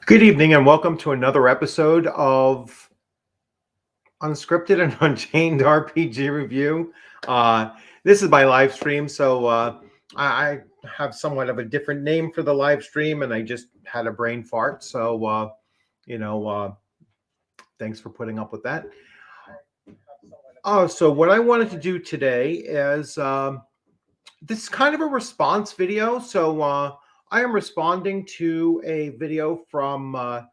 Good evening and welcome to another episode of Unscripted and Unchained RPG Review. This is my live stream, so I have somewhat of a different name for the live stream, and I just had a brain fart. So, you know, uh, thanks for putting up with that. So what I wanted to do today is this is kind of a response video. So I am responding to a video from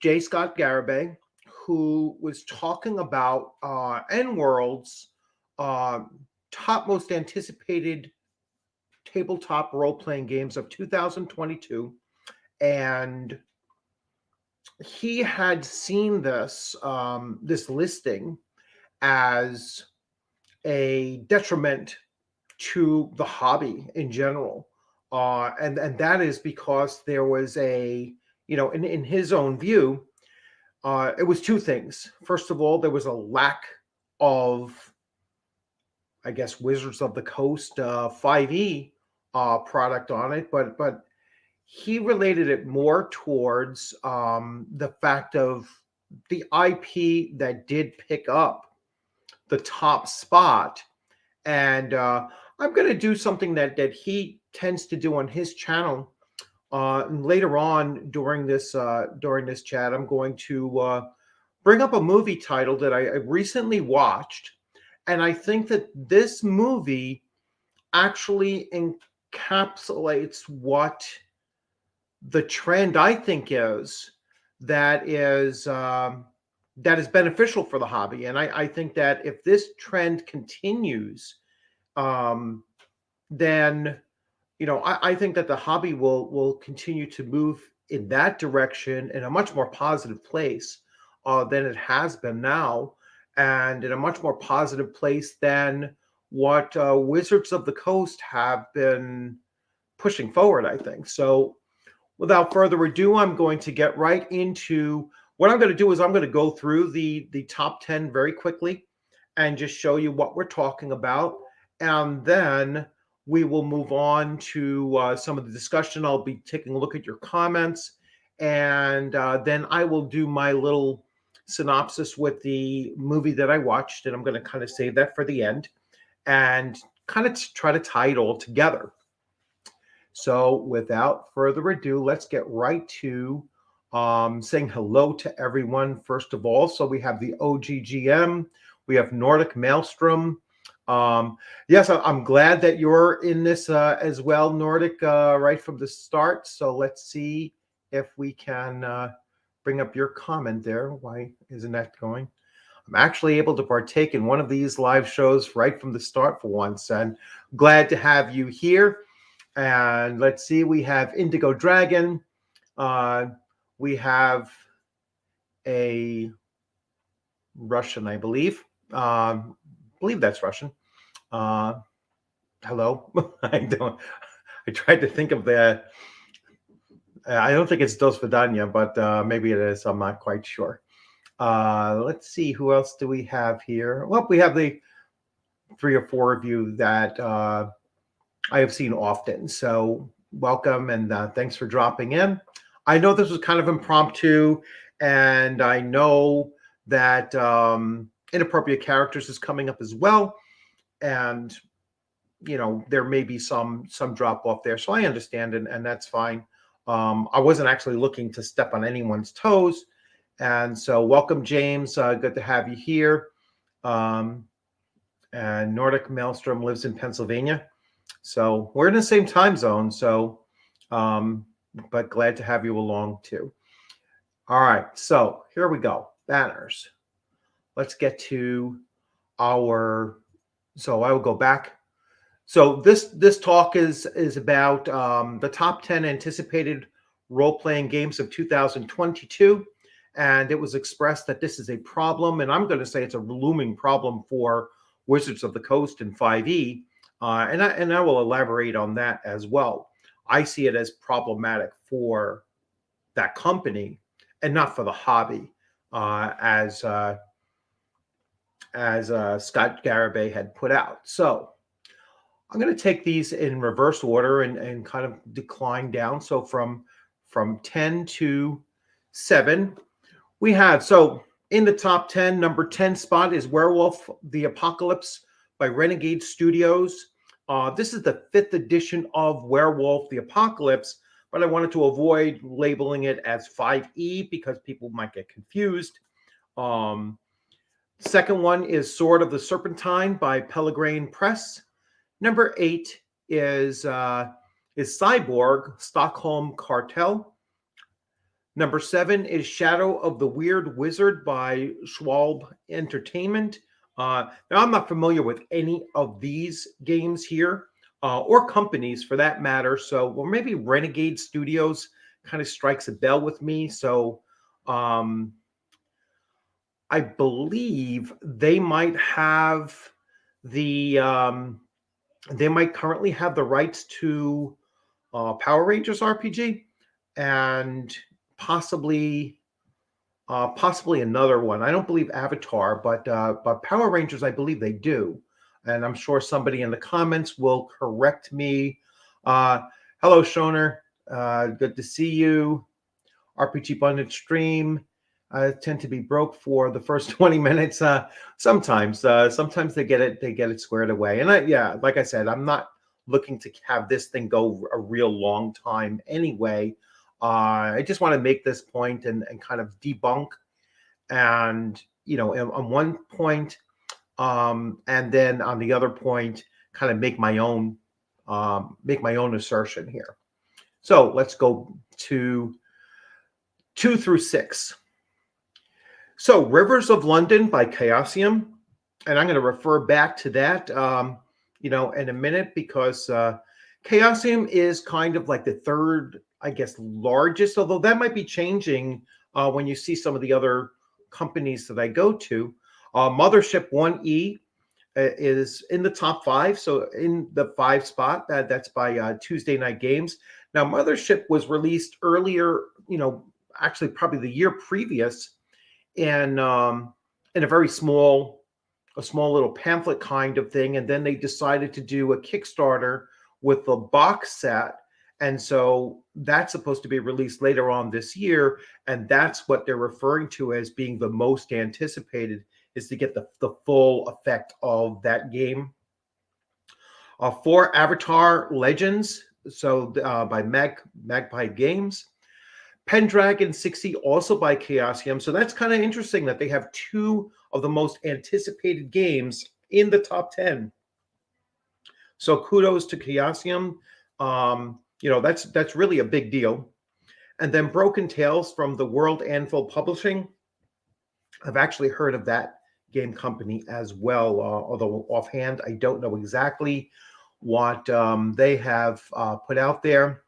J. Scott Garibay, who was talking about N-World's uh, top most anticipated tabletop role-playing games of 2022. And he had seen this listing as a detriment to the hobby in general. And that is because there was in his own view, it was two things. First of all, there was a lack of, I guess, Wizards of the Coast 5e product on it, but he related it more towards the fact of the IP that did pick up the top spot. And I'm going to do something that he tends to do on his channel. Later on during this chat, I'm going to bring up a movie title that I recently watched, and I think that this movie actually encapsulates what the trend I think is that is beneficial for the hobby. And I think that if this trend continues, then I think that the hobby will continue to move in that direction in a much more positive place than it has been now, and in a much more positive place than what Wizards of the Coast have been pushing forward, I think. So without further ado, I'm going to get right into what I'm going to do. Is I'm going to go through the top 10 very quickly and just show you what we're talking about, and then we will move on to some of the discussion. I'll be taking a look at your comments, and then I will do my little synopsis with the movie that I watched, and I'm going to kind of save that for the end and kind of try to tie it all together. So without further ado, let's get right to saying hello to everyone, first of all. So we have the OGGM, we have Nordic Maelstrom. Yes, I'm glad that you're in this as well, Nordic, right from the start. So let's see if we can bring up your comment there. Why isn't that going? I'm actually able to partake in one of these live shows right from the start for once, and glad to have you here. And let's see, we have Indigo Dragon. We have a Russian, I believe. Believe that's Russian. Hello. I tried to think of the. I don't think it's Dos Vidania, but maybe it is. I'm not quite sure. Let's see, who else do we have here? Well, we have the 3 or 4 of you that I have seen often. So welcome, and thanks for dropping in. I know this was kind of impromptu, and I know that inappropriate characters is coming up as well. And, there may be some drop off there. So I understand, and that's fine. I wasn't actually looking to step on anyone's toes. And so welcome, James. Good to have you here. And Nordic Maelstrom lives in Pennsylvania. So we're in the same time zone. So, but glad to have you along too. All right. So here we go. Banners. Let's get to so I will go back. So this talk is about the top 10 anticipated role-playing games of 2022. And it was expressed that this is a problem, and I'm going to say it's a looming problem for Wizards of the Coast and 5e. And I will elaborate on that as well. I see it as problematic for that company and not for the hobby, as Scott Garibay had put out. So I'm going to take these in reverse order and kind of decline down. So from 10 to 7. We have, so in the top 10, number 10 spot is Werewolf the Apocalypse by Renegade Studios. This is the 5th edition of Werewolf the Apocalypse, but I wanted to avoid labeling it as 5E because people might get confused. Second one is Sword of the Serpentine by Pellegrine Press. Number 8 is Cyborg Stockholm Cartel. Number 7 is Shadow of the Weird Wizard by Schwalbe Entertainment. Now, I'm not familiar with any of these games here, or companies for that matter. So, well, maybe Renegade Studios kind of strikes a bell with me. So, I believe they might have they might currently have the rights to Power Rangers RPG and possibly another one. I don't believe Avatar, but Power Rangers, I believe they do. And I'm sure somebody in the comments will correct me. Hello, Shoner. Good to see you. RPG Bundle stream. I tend to be broke for the first 20 minutes. Sometimes they get it squared away. And like I said, I'm not looking to have this thing go a real long time anyway. I just want to make this point and kind of debunk, and on one point, and then on the other point, kind of make my own assertion here. So let's go to 2 through 6. So Rivers of London by Chaosium, and I'm going to refer back to that, in a minute, because Chaosium is kind of like the third, I guess, largest, although that might be changing when you see some of the other companies that I go to. Mothership 1E is in the top 5, so in the 5 spot. That's by Tuesday Night Games. Now, Mothership was released earlier, actually probably the year previous, in a very small little pamphlet kind of thing, and then they decided to do a Kickstarter with the box set, and so that's supposed to be released later on this year, and that's what they're referring to as being the most anticipated, is to get the full effect of that game. For Avatar Legends, so by Magpie Games. Pendragon 60, also by Chaosium. So that's kind of interesting that they have 2 of the most anticipated games in the top 10. So kudos to Chaosium. That's really a big deal. And then Broken Tales from the World Anvil Publishing. I've actually heard of that game company as well, although offhand I don't know exactly what they have put out there.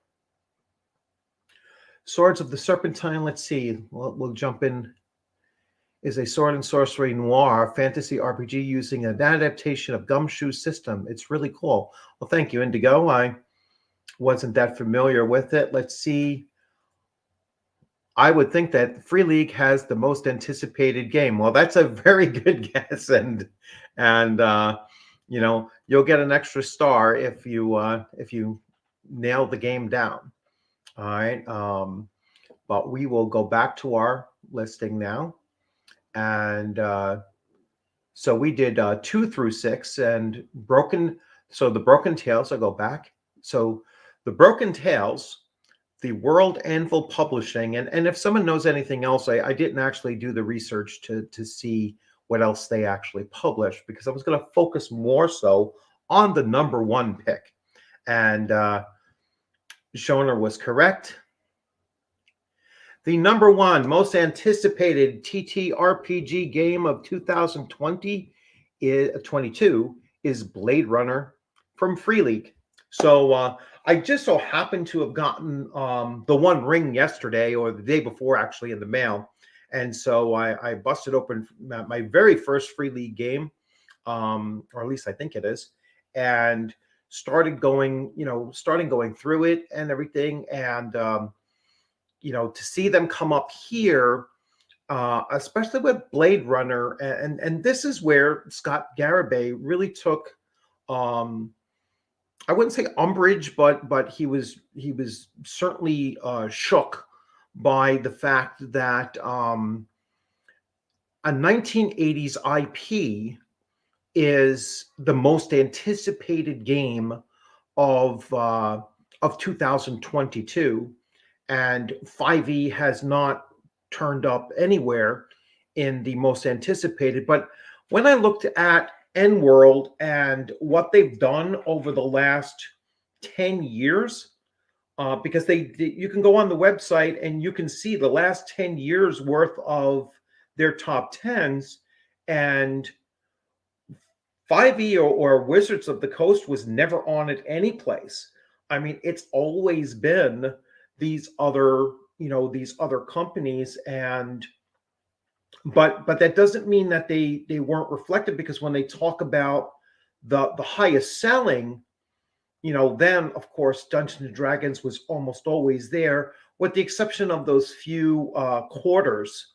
Swords of the Serpentine, let's see, we'll jump in, is a sword and sorcery noir fantasy RPG using an adaptation of Gumshoe's system. It's really cool. Well, thank you, Indigo. I wasn't that familiar with it. Let's see. I would think that Free League has the most anticipated game. Well, that's a very good guess, and you'll get an extra star if you nail the game down. All right, but we will go back to our listing now, and so we did 2 through 6 and Broken. So the Broken Tales, I'll go back. So the Broken Tales, the World Anvil Publishing, and if someone knows anything else, I didn't actually do the research to see what else they actually published, because I was going to focus more so on the number 1 pick, and Schoner was correct. The number 1 most anticipated TTRPG game of 2022 is Blade Runner from Free League. So I just so happened to have gotten the One Ring yesterday, or the day before actually, in the mail. And so I busted open my very first Free League game, or at least I think it is, and started going through it and everything. And, to see them come up here, especially with Blade Runner. And this is where Scott Garibay really took, I wouldn't say umbrage, but he was certainly shook by the fact that a 1980s IP is the most anticipated game of 2022, and 5e has not turned up anywhere in the most anticipated. But when I looked at N World and what they've done over the last 10 years, because you can go on the website and you can see the last 10 years worth of their top 10s, and 5e or Wizards of the Coast was never on it any place. I mean, it's always been these other, these other companies, and but that doesn't mean that they weren't reflected, because when they talk about the highest selling, then of course Dungeons and Dragons was almost always there, with the exception of those few quarters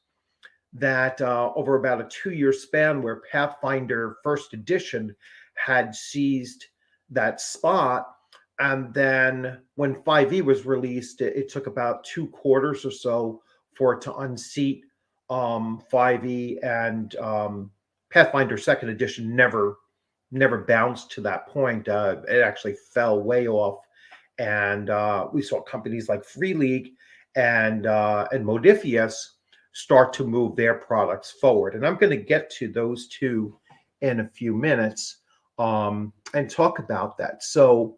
that over about a 2-year span where Pathfinder First Edition had seized that spot. And then when 5e was released, it took about 2 quarters or so for it to unseat 5e, and Pathfinder Second Edition never bounced to that point. It actually fell way off, and we saw companies like Free League and Modifius start to move their products forward. And I'm going to get to those two in a few minutes and talk about that. So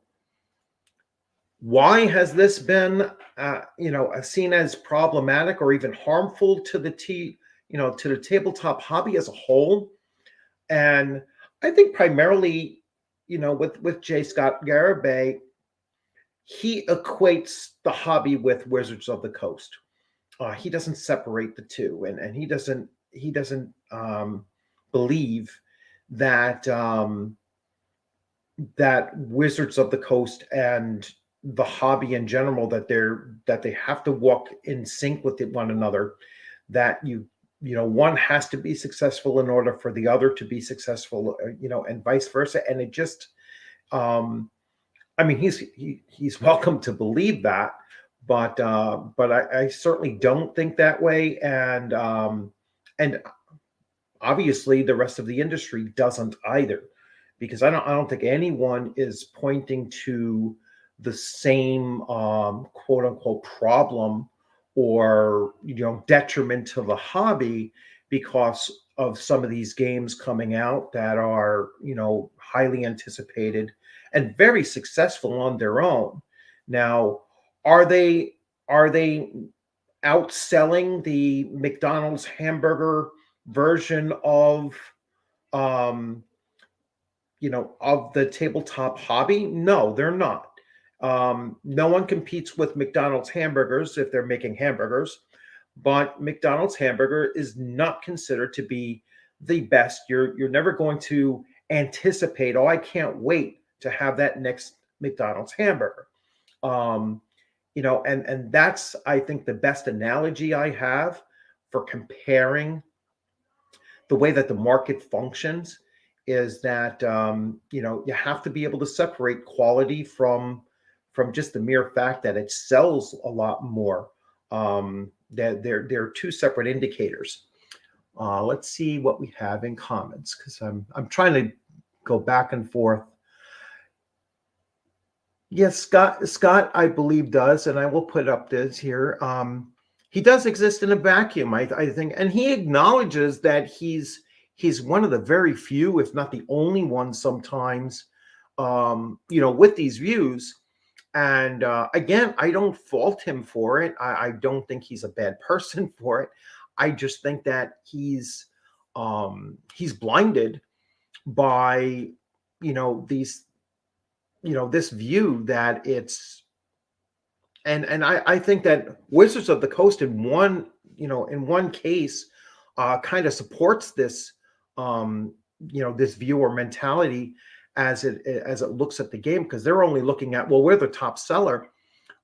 why has this been, seen as problematic or even harmful to the to the tabletop hobby as a whole? And I think primarily, with J. Scott Garibay, he equates the hobby with Wizards of the Coast. He doesn't separate the two, and he doesn't believe that that Wizards of the Coast and the hobby in general, that they have to walk in sync with one another, that one has to be successful in order for the other to be successful, and vice versa. And it just I mean, he's welcome to believe that, but I certainly don't think that way, and obviously the rest of the industry doesn't either, because I don't think anyone is pointing to the same quote unquote problem or detriment to the hobby because of some of these games coming out that are highly anticipated and very successful on their own. Now, are they outselling the McDonald's hamburger version of of the tabletop hobby? No, they're not. No one competes with McDonald's hamburgers if they're making hamburgers, but McDonald's hamburger is not considered to be the best. You're never going to anticipate, oh, I can't wait to have that next McDonald's hamburger. And that's, I think, the best analogy I have for comparing the way that the market functions, is that you have to be able to separate quality from just the mere fact that it sells a lot more. That they're two separate indicators. Let's see what we have in comments, because I'm trying to go back and forth. Yes, Scott, I believe does, and I will put up this here. He does exist in a vacuum, I think, and he acknowledges that he's one of the very few, if not the only one, sometimes, with these views. And again, I don't fault him for it. I don't think he's a bad person for it. I just think that he's blinded by these this view that it's, and I think that Wizards of the Coast in one case kind of supports this this view or mentality as it looks at the game, because they're only looking at, well, we're the top seller,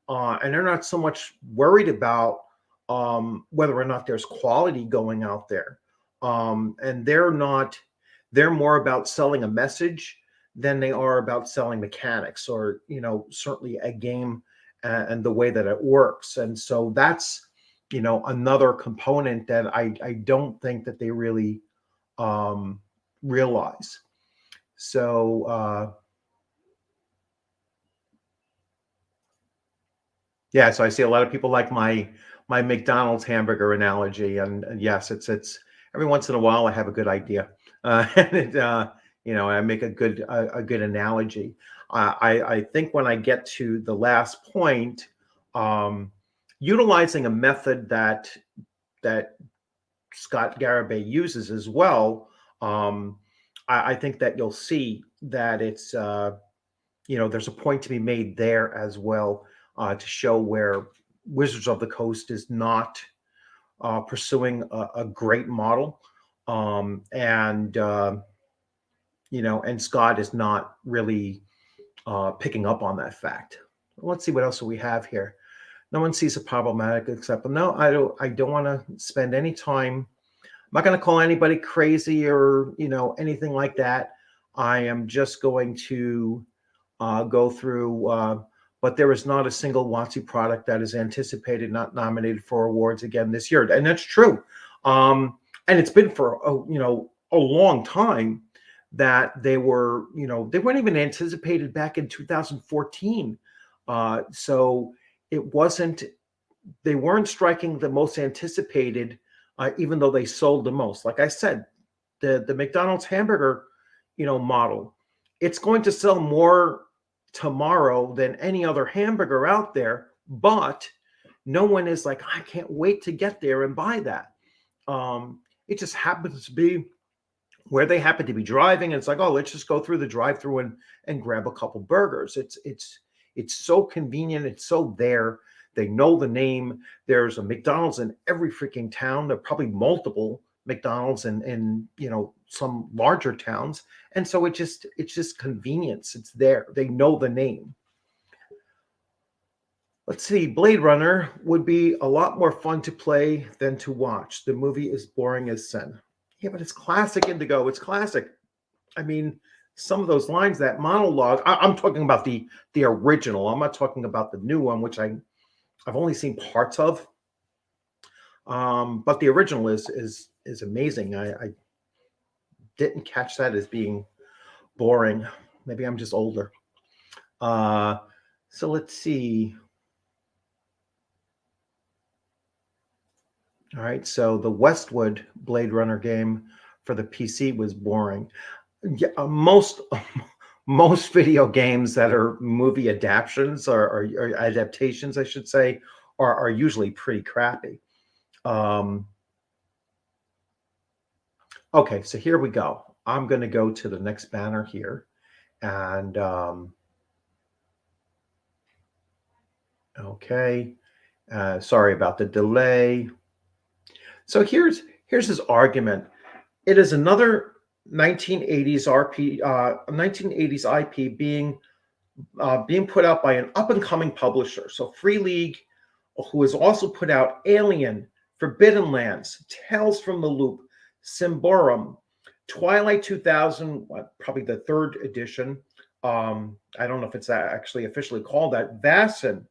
and they're not so much worried about whether or not there's quality going out there, and they're more about selling a message than they are about selling mechanics, or certainly a game and the way that it works. And so that's another component that I don't think that they really realize. So yeah, so I see a lot of people like my McDonald's hamburger analogy, and yes, it's every once in a while I have a good idea, and I make a good analogy. I think when I get to the last point, um, utilizing a method that Scott Garibay uses as well, I think that you'll see that it's there's a point to be made there as well, to show where Wizards of the Coast is not pursuing a great model, and Scott is not really picking up on that fact. Let's see what else we have here. No one sees a problematic except, no, I don't want to spend any time. I'm not going to call anybody crazy or anything like that. I am just going to go through, but there is not a single WotC product that is anticipated not nominated for awards again this year, and that's true. And it's been for a long time that they weren't even anticipated back in 2014. So it wasn't. They weren't striking the most anticipated, even though they sold the most. Like I said, the McDonald's hamburger, model, it's going to sell more tomorrow than any other hamburger out there, but no one is like, I can't wait to get there and buy that. It just happens to be where they happen to be driving, and it's like, oh, let's just go through the drive-through and grab a couple burgers. It's so convenient. It's so there. They know the name. There's a McDonald's in every freaking town. There are probably multiple McDonald's in some larger towns, and so it's just convenience. It's there. They know the name. Let's see. Blade Runner would be a lot more fun to play than to watch. The movie is boring as sin. Yeah, but it's classic Indigo. It's classic. I mean, some of those lines, that monologue. I'm talking about the original. I'm not talking about the new one, which I've only seen parts of. But the original is amazing. I didn't catch that as being boring. Maybe I'm just older. So let's see. All right, so the Westwood Blade Runner game for the PC was boring. Yeah, most video games that are movie adaptations or adaptations, I should say, are usually pretty crappy. Okay, so here we go. I'm going to go to the next banner here, and okay, sorry about the delay. So here's his argument. It is another 1980s IP being put out by an up-and-coming publisher. So Free League, who has also put out Alien, Forbidden Lands, Tales from the Loop, Symbaroum, Twilight 2000, probably the third edition. I don't know if it's actually officially called that. Vaesen,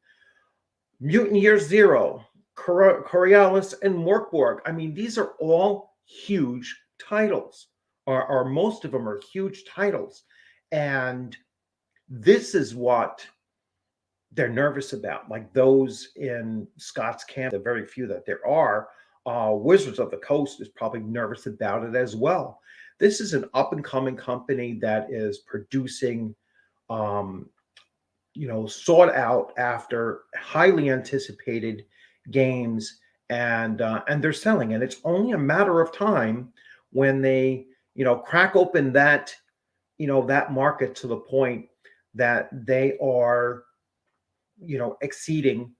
Mutant Year Zero, Coriolis, and Morkborg. I mean, these are all huge titles, or most of them are huge titles. And this is what they're nervous about. Like those in Scott's camp, the very few that there are, Wizards of the Coast is probably nervous about it as well. This is an up-and-coming company that is producing sought out after, highly anticipated games, and they're selling. And it's only a matter of time when they crack open that that market to the point that they are exceeding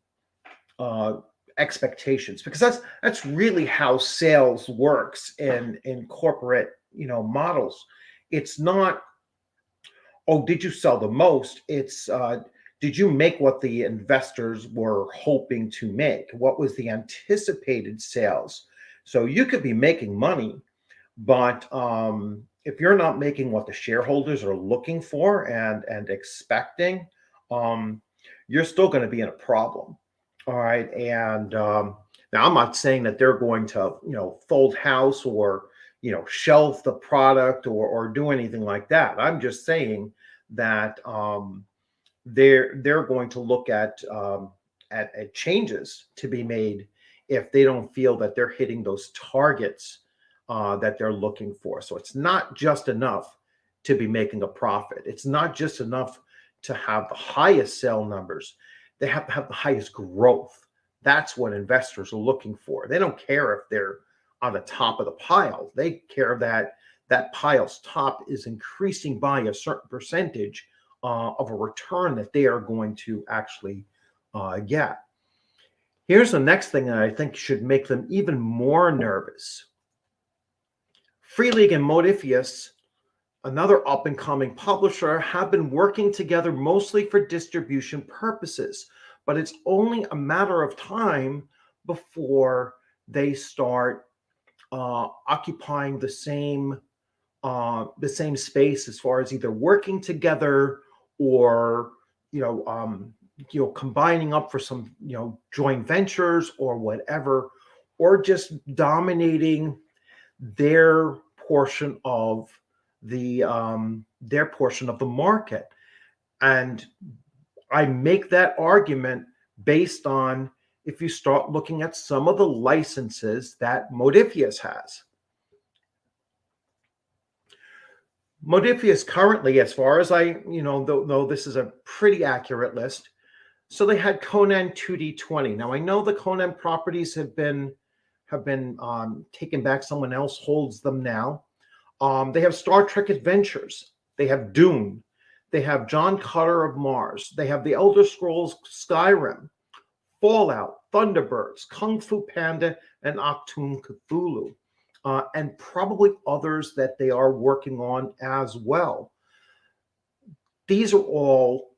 expectations, because that's really how sales works in corporate models. It's not, oh, did you sell the most? It's did you make what the investors were hoping to make? What was the anticipated sales? So you could be making money, but if you're not making what the shareholders are looking for and expecting, you're still going to be in a problem. All right, and Now, I'm not saying that they're going to, fold house or, shelf the product or do anything like that. I'm just saying that they're going to look at changes to be made if they don't feel that they're hitting those targets that they're looking for. So it's not just enough to be making a profit. It's not just enough to have the highest sale numbers. They have to have the highest growth. That's what investors are looking for. They don't care if they're on the top of the pile. They care that that pile's top is increasing by a certain percentage of a return that they are going to actually get. Here's the next thing that I think should make them even more nervous. Free League and Modifius, another up-and-coming publisher, have been working together mostly for distribution purposes, but it's only a matter of time before they start occupying the same space as far as either working together or combining up for some joint ventures or whatever, or just dominating their portion of the market. And I make that argument based on if you start looking at some of the licenses that Modifius has. Modifius currently, as far as I, though this is a pretty accurate list, so they had Conan 2D20. Now I know the Conan properties have been taken back. Someone else holds them now. They have Star Trek Adventures. They have Dune. They have John Carter of Mars. They have The Elder Scrolls Skyrim, Fallout, Thunderbirds, Kung Fu Panda, and Achtung Cthulhu. And probably others that they are working on as well. These are all,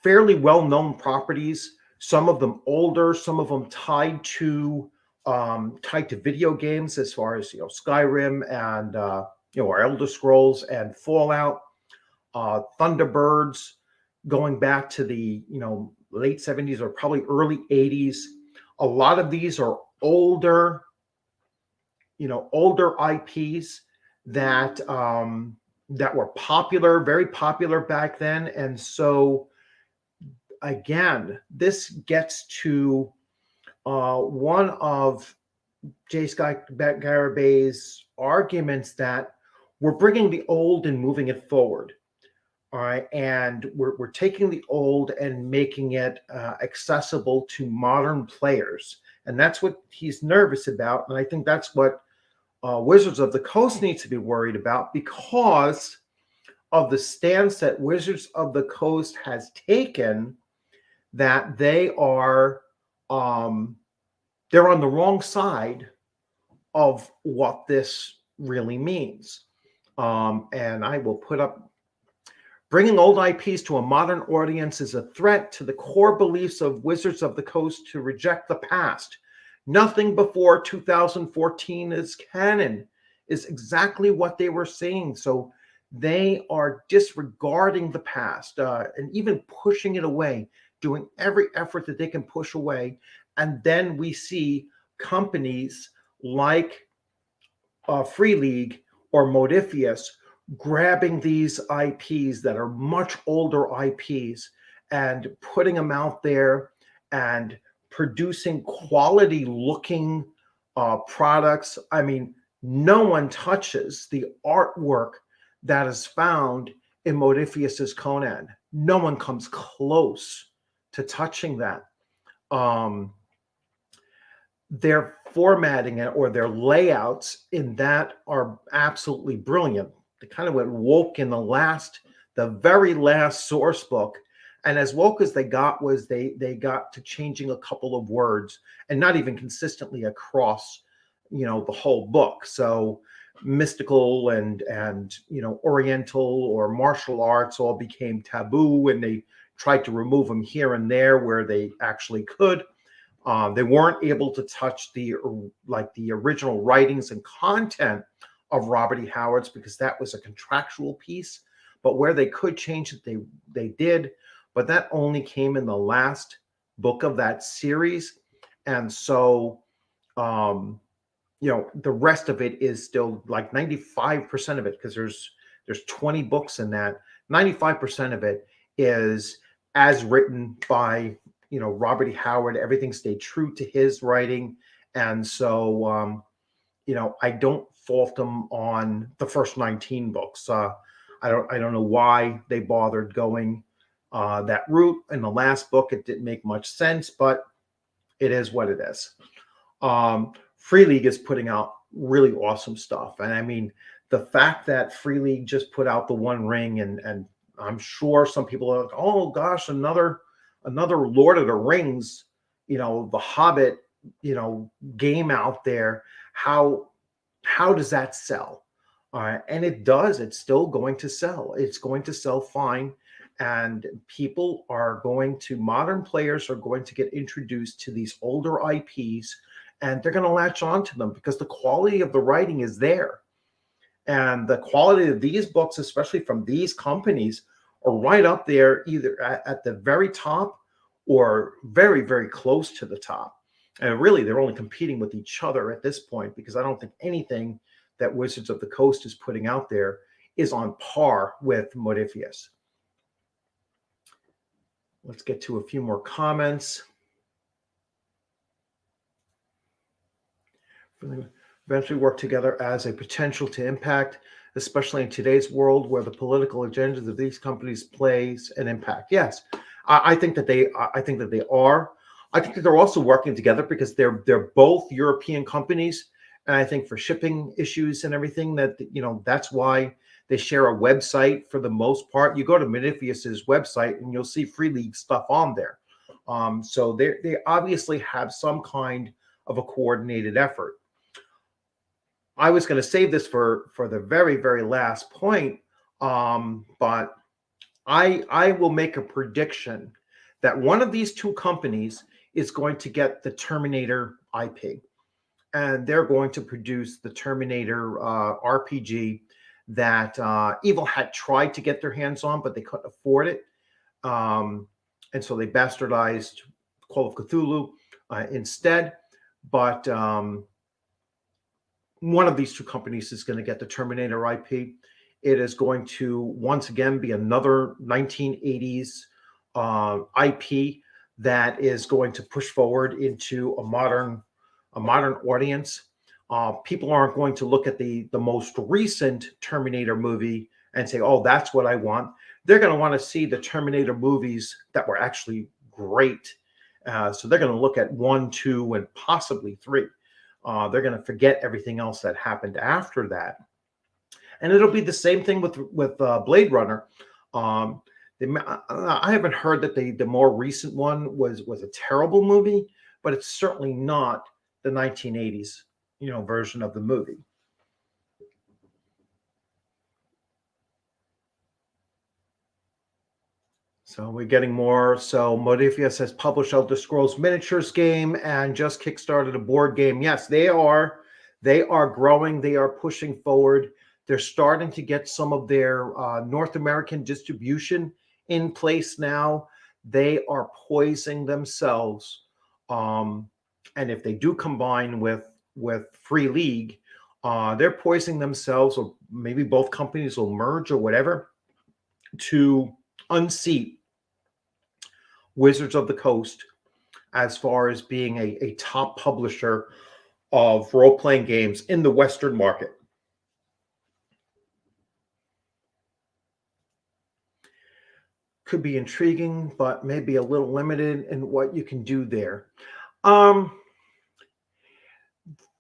fairly well-known properties. Some of them older, some of them tied to video games, as far as Skyrim and our Elder Scrolls and Fallout, Thunderbirds, going back to the late 70s or probably early 80s. A lot of these are older IPs that were popular, very popular back then. And so again, this gets to one of J. Scott Garibay's arguments that we're bringing the old and moving it forward. All right, and we're taking the old and making it accessible to modern players. And that's what he's nervous about. And I think that's what Wizards of the Coast needs to be worried about, because of the stance that Wizards of the Coast has taken, that they are they're on the wrong side of what this really means. And I will put up, bringing old IPs to a modern audience is a threat to the core beliefs of Wizards of the Coast to reject the past. Nothing before 2014 is canon, is exactly what they were saying. So they are disregarding the past and even pushing it away, doing every effort that they can push away. And then we see companies like Free League or Modifius grabbing these IPs that are much older IPs and putting them out there and producing quality looking products. I mean, no one touches the artwork that is found in Modifius's Conan. No one comes close to touching that. Their formatting or their layouts in that are absolutely brilliant. They kind of went woke in the very last source book. And as woke as they got was they got to changing a couple of words, and not even consistently across, the whole book. So mystical and Oriental or martial arts all became taboo, and they tried to remove them here and there where they actually could. They weren't able to touch the original writings and content of Robert E. Howard's, because that was a contractual piece. But where they could change it, they did. But that only came in the last book of that series. And so, the rest of it is still like 95% of it, because there's 20 books in that. 95% of it is as written by Robert E. Howard. Everything stayed true to his writing, and so I don't fault them on the first 19 books. I don't know why they bothered going that route. In the last book, it didn't make much sense, but it is what it is. Free League is putting out really awesome stuff, and I mean, the fact that Free League just put out the One Ring, and I'm sure some people are like, oh gosh, another Lord of the Rings, the Hobbit, game out there. How does that sell? And it does. It's still going to sell. It's going to sell fine. And modern players are going to get introduced to these older IPs, and they're going to latch on to them because the quality of the writing is there. And the quality of these books, especially from these companies, are right up there, either at the very top or very, very close to the top. And really, they're only competing with each other at this point, because I don't think anything that Wizards of the Coast is putting out there is on par with Modiphius. Let's get to a few more comments. Eventually work together as a potential to impact, especially in today's world where the political agendas of these companies plays an impact. Yes, I think that they are. I think that they're also working together because they're both European companies, and I think for shipping issues and everything, that's why they share a website for the most part. You go to Modiphius's website and you'll see Free League stuff on there. So they obviously have some kind of a coordinated effort. I was going to save this for the very, very last point, but I will make a prediction that one of these two companies is going to get the Terminator IP, and they're going to produce the Terminator RPG that Evil had tried to get their hands on, but they couldn't afford it. And so they bastardized Call of Cthulhu instead. But one of these two companies is going to get the Terminator IP. It is going to once again be another 1980s IP that is going to push forward into a modern audience. People aren't going to look at the most recent Terminator movie and say, "Oh, that's what I want." They're going to want to see the Terminator movies that were actually great. So they're going to look at 1, 2, and possibly 3. They're going to forget everything else that happened after that. And it'll be the same thing with Blade Runner. I haven't heard that the more recent one was a terrible movie, but it's certainly not the 1980s version of the movie. So we're getting more. So Modiphius has published Elder Scrolls Miniatures game and just kickstarted a board game. Yes, they are growing. They are pushing forward. They're starting to get some of their North American distribution in place now. They are poising themselves. And if they do combine with Free League, they're poising themselves, or maybe both companies will merge or whatever, to unseat Wizards of the Coast as far as being a top publisher of role-playing games in the Western market. Could be intriguing, but maybe a little limited in what you can do there.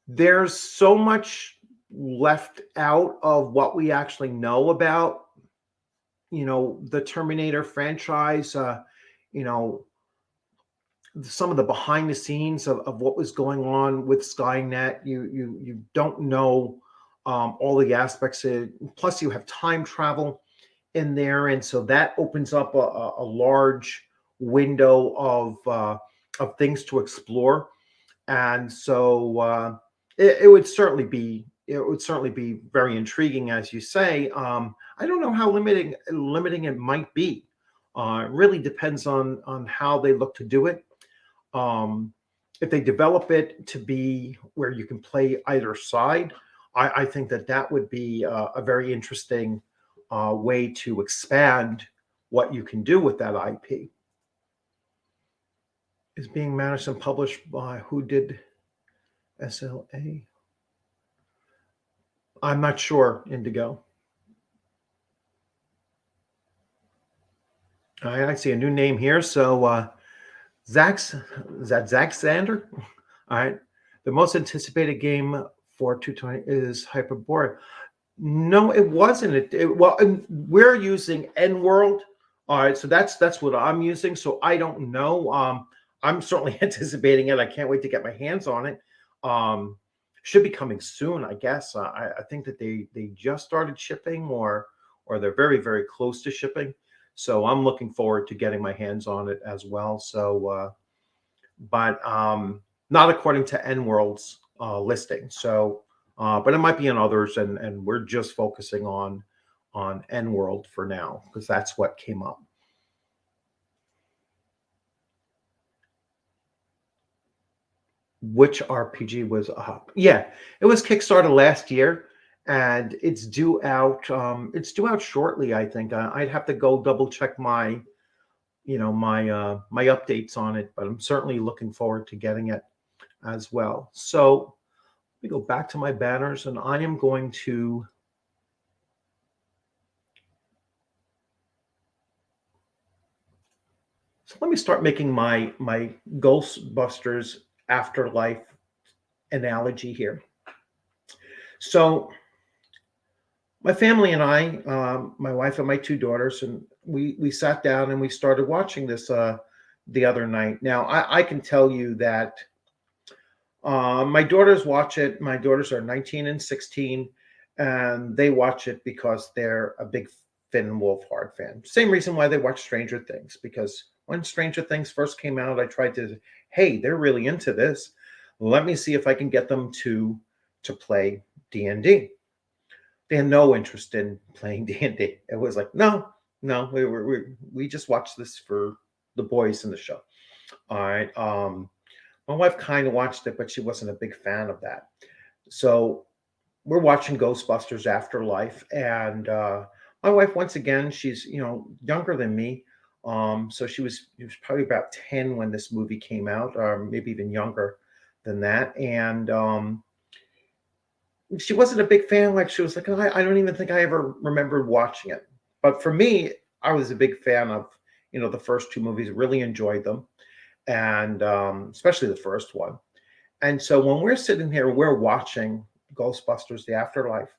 There's so much left out of what we actually know about, the Terminator franchise, some of the behind the scenes of what was going on with Skynet. You don't know all the aspects. Plus, you have time travel in there, and so that opens up a large window of things to explore. And so it would certainly be very intriguing, as you say. I don't know how limiting it might be. It really depends on how they look to do it. if they develop it to be where you can play either side, I think that that would be a very interesting way to expand what you can do with that IP. Is being managed and published by who did SLA? I'm not sure, Indigo. I see a new name here. So Zach's, is that Zach Sander? All right. The most anticipated game for 220 is Hyperborea. No, it wasn't. Well, we're using N World. All right, so that's what I'm using. So I don't know. I'm certainly anticipating it. I can't wait to get my hands on it. Should be coming soon, I guess. I think that they just started shipping, or they're very very close to shipping. So I'm looking forward to getting my hands on it as well. So, but not according to N World's listing. So, but it might be in others, and we're just focusing on N World for now because that's what came up. Which RPG was up? Yeah, it was Kickstarter last year, and it's due out. It's due out shortly. I think I'd have to go double check my, my updates on it, but I'm certainly looking forward to getting it as well. So let me go back to my banners, and I am going to. So let me start making my Ghostbusters Afterlife analogy here. So my family and I, my wife and my two daughters, and we sat down and we started watching this the other night. Now I can tell you that my daughters watch it. My daughters are 19 and 16, and they watch it because they're a big Finn Wolfhard fan. Same reason why they watch Stranger Things, because when Stranger Things first came out, I tried to, hey, they're really into this. Let me see if I can get them to play D&D. They had no interest in playing D&D. It was like, no, we just watched this for the boys in the show. All right. My wife kind of watched it, but she wasn't a big fan of that. So we're watching Ghostbusters Afterlife, and my wife, once again, she's younger than me. So she was probably about 10 when this movie came out, or maybe even younger than that. And she wasn't a big fan. Like, she was like, oh, I don't even think I ever remembered watching it. But for me, I was a big fan of the first two movies. Really enjoyed them, and especially the first one. And so when we're sitting here, we're watching Ghostbusters: The Afterlife.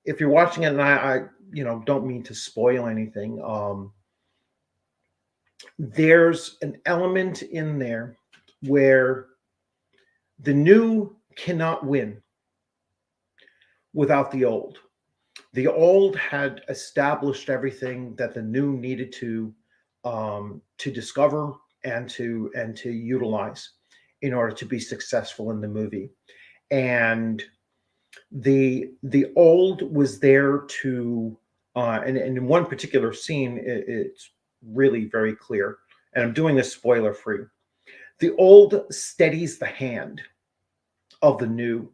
If you're watching it, and I don't mean to spoil anything, there's an element in there where the new cannot win without the old. The old had established everything that the new needed to discover and to utilize in order to be successful in the movie. And the old was there to and in one particular scene, it's really very clear, and I'm doing this spoiler free. The old steadies the hand of the new,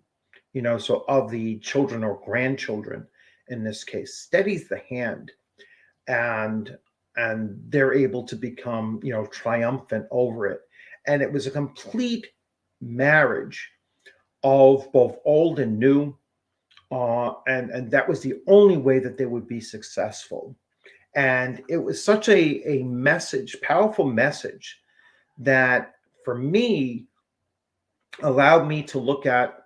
so of the children or grandchildren in this case, steadies the hand, and they're able to become triumphant over it. And it was a complete marriage of both old and new, and that was the only way that they would be successful. And it was such a message, powerful message, that for me allowed me to look at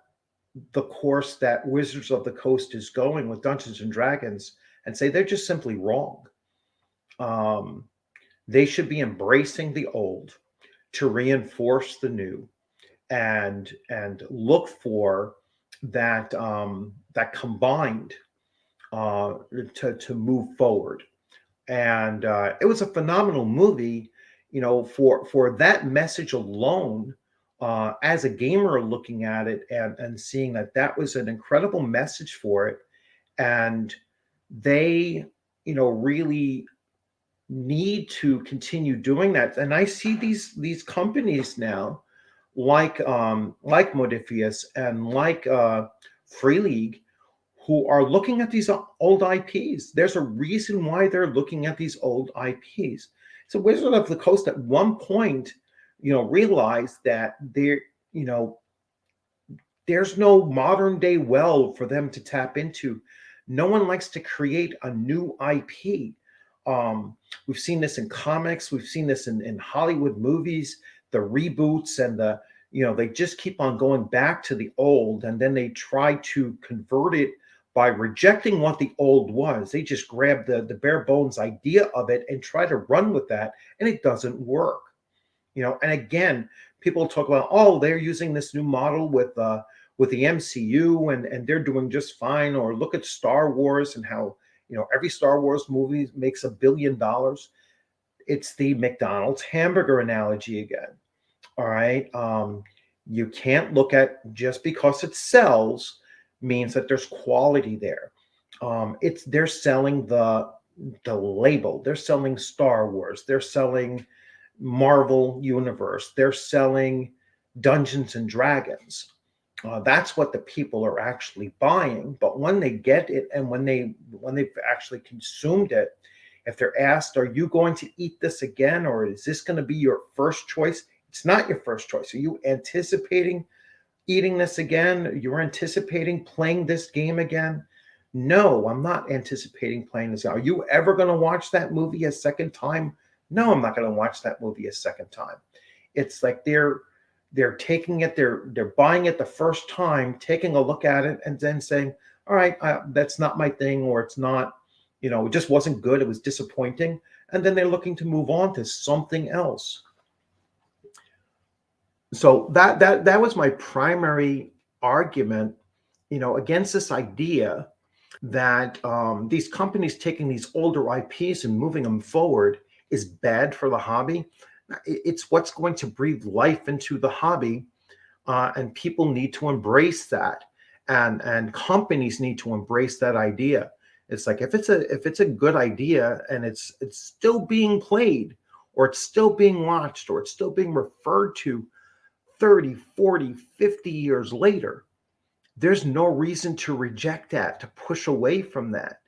the course that Wizards of the Coast is going with Dungeons and Dragons and say they're just simply wrong. They should be embracing the old to reinforce the new, and look for that that combined to move forward. And it was a phenomenal movie, for that message alone. As a gamer looking at it and seeing that was an incredible message for it, and they really need to continue doing that. And I see these companies now like Modifius and like Free League, who are looking at these old IPs. There's a reason why they're looking at these old IPs. So Wizard of the Coast at one point, realized that you know, there's no modern day well for them to tap into. No one likes to create a new IP. We've seen this in comics, we've seen this in Hollywood movies, the reboots and they just keep on going back to the old, and then they try to convert it by rejecting what the old was. They just grab the bare bones idea of it and try to run with that, and it doesn't work. And again, people talk about, oh, they're using this new model with the MCU, and they're doing just fine. Or look at Star Wars and how every Star Wars movie makes $1 billion. It's the McDonald's hamburger analogy again. All right. You can't look at just because it sells means that there's quality there. They're selling the label. They're selling Star Wars. They're selling Marvel Universe. They're selling Dungeons and Dragons. That's what the people are actually buying. But when they get it, and when they've actually consumed it, if they're asked, "Are you going to eat this again, or is this going to be your first choice?" It's not your first choice. Are you anticipating eating this again? You're anticipating playing this game again? No, I'm not anticipating playing this. Are you ever going to watch that movie a second time? No, I'm not going to watch that movie a second time. It's like they're taking it, they're buying it the first time, taking a look at it, and then saying, "All right, that's not my thing," or "It's not, it just wasn't good. It was disappointing," and then they're looking to move on to something else. So that was my primary argument, against this idea that these companies taking these older IPs and moving them forward is bad for the hobby. It's what's going to breathe life into the hobby, and people need to embrace that, and companies need to embrace that idea. It's like if it's a good idea and it's still being played, or it's still being watched, or it's still being referred to 30, 40, 50 years later, there's no reason to reject that, to push away from that.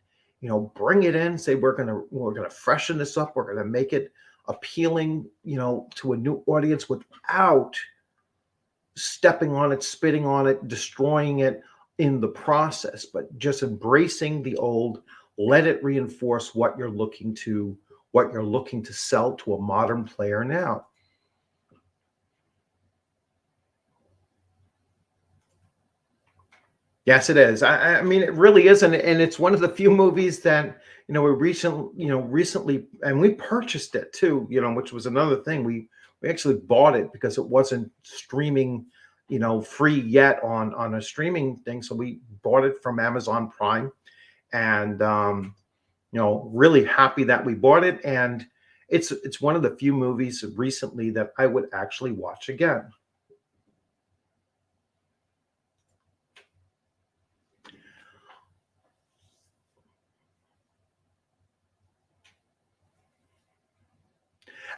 Bring it in, say we're gonna freshen this up, we're gonna make it appealing, to a new audience without stepping on it, spitting on it, destroying it in the process, but just embracing the old. Let it reinforce what you're looking to sell to a modern player now. Yes, it is. I mean, it really is, and it's one of the few movies that we recently, and we purchased it too. Which was another thing. We actually bought it because it wasn't streaming, free yet on a streaming thing. So we bought it from Amazon Prime, and really happy that we bought it. And it's one of the few movies recently that I would actually watch again.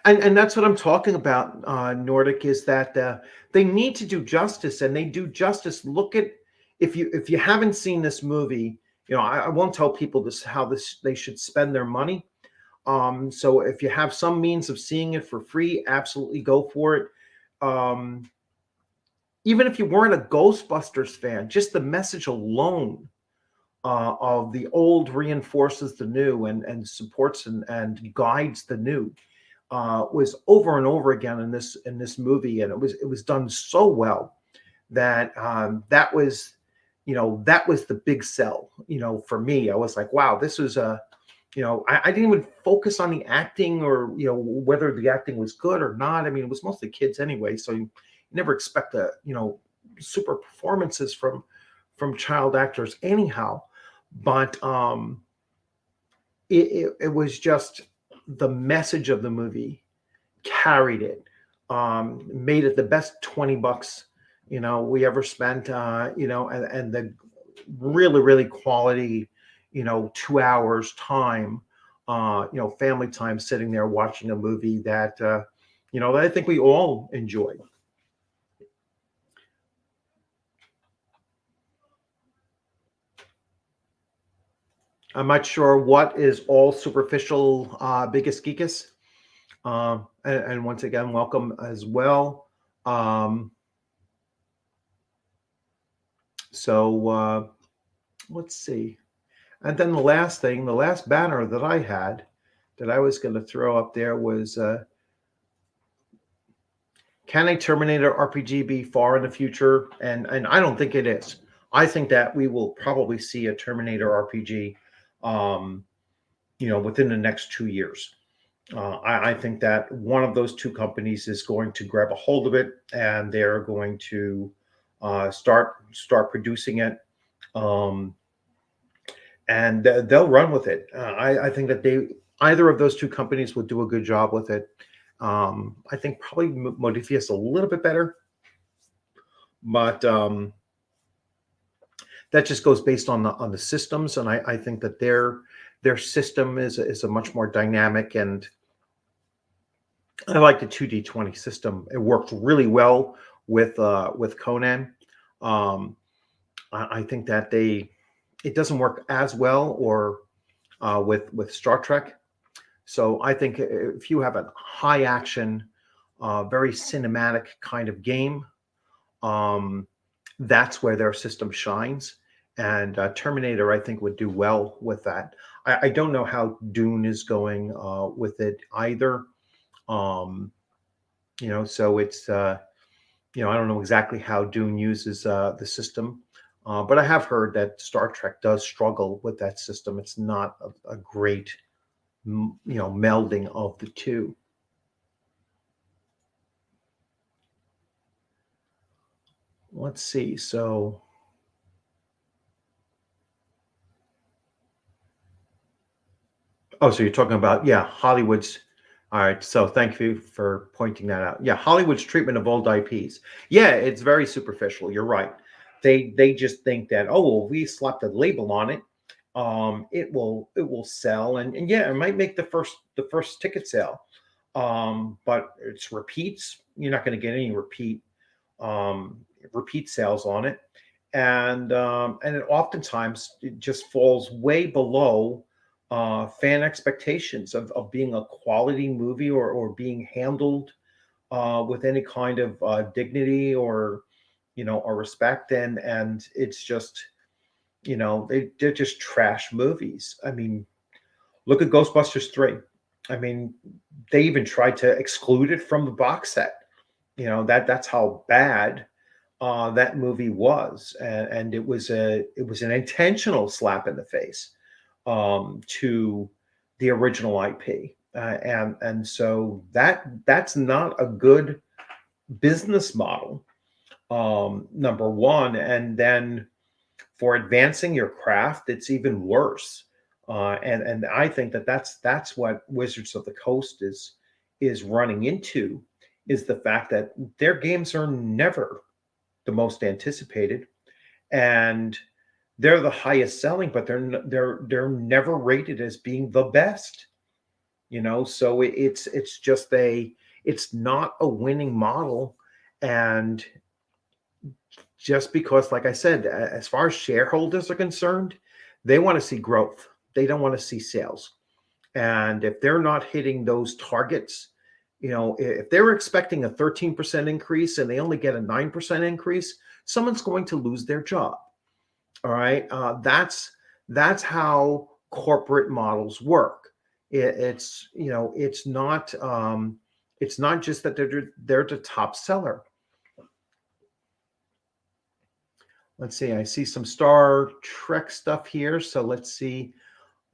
And that's what I'm talking about, Nordic, is that they need to do justice, and they do justice. Look at, if you haven't seen this movie, I won't tell people how they should spend their money. So if you have some means of seeing it for free, absolutely go for it. Um, Even if you weren't a Ghostbusters fan, just the message alone of the old reinforces the new, and supports and guides the new, was over and over again in this movie, and it was done so well that that was the big sell. For me, I was like, wow, this was I didn't even focus on the acting, or whether the acting was good or not. I mean, it was mostly kids anyway, so you never expect super performances from child actors anyhow. But it was just the message of the movie carried it, made it the best $20 we ever spent, and the really, really quality 2 hours time, family time, sitting there watching a movie that that I think we all enjoyed. I'm not sure what is all superficial, biggest geekus. And once again, welcome as well. Um, so let's see. And then the last thing, the last banner that I had that I was going to throw up there was can a Terminator RPG be far in the future? And I don't think it is. I think that we will probably see a Terminator RPG, um, within the next 2 years. I think that one of those two companies is going to grab a hold of it, and they're going to start producing it, um, and they'll run with it. I think that either of those two companies will do a good job with it. I think probably Modifius a little bit better, but that just goes based on the systems, and I think that their system is a much more dynamic, and I like the 2D20 system. It worked really well with Conan. Um, I think that it doesn't work as well or with Star Trek. So I think if you have a high action, very cinematic kind of game, um, that's where their system shines. And Terminator, I think, would do well with that. I don't know how Dune is going with it either. Um, so it's I don't know exactly how Dune uses the system, but I have heard that Star Trek does struggle with that system. It's not a great melding of the two. Let's see. So so you're talking about, yeah, Hollywood's. All right. So thank you for pointing that out. Yeah, Hollywood's treatment of old IPs. Yeah, it's very superficial. You're right. They just think that, oh well, we slapped a label on it. It will sell, and yeah, it might make the first ticket sale. But it's repeats. You're not going to get any um, repeat sales on it, and it oftentimes it just falls way below fan expectations of being a quality movie, or being handled with any kind of dignity or respect, and it's just they're just trash movies. I mean, look at Ghostbusters 3. I mean, they even tried to exclude it from the box set. That's how bad that movie was, and it was an intentional slap in the face to the original IP, and so that's not a good business model. Number one, and then for advancing your craft, it's even worse. And I think that's what Wizards of the Coast is running into, is the fact that their games are never the most anticipated, and they're the highest selling, but they're never rated as being the best. So it's just it's not a winning model, and just because, like I said, as far as shareholders are concerned, they want to see growth. They don't want to see sales. And if they're not hitting those targets, if they're expecting a 13% increase and they only get a 9% increase, someone's going to lose their job. All right. That's how corporate models work. It's not just that they're the top seller. Let's see. I see some Star Trek stuff here. So let's see.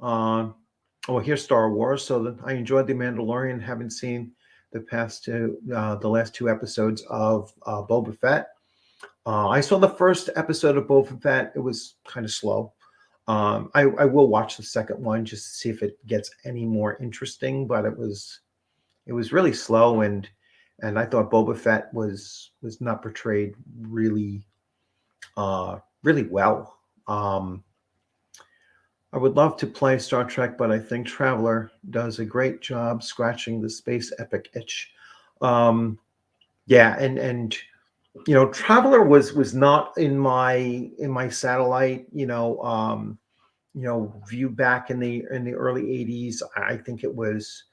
Here's Star Wars. So I enjoyed The Mandalorian. Haven't seen the last two episodes of Boba Fett. I saw the first episode of Boba Fett. It was kind of slow. I will watch the second one just to see if it gets any more interesting. But it was really slow, and I thought Boba Fett was not portrayed really really well. I would love to play Star Trek, but I think Traveler does a great job scratching the space epic itch. Yeah, and Traveler was not in my satellite, view back in the early 80s. I think it was,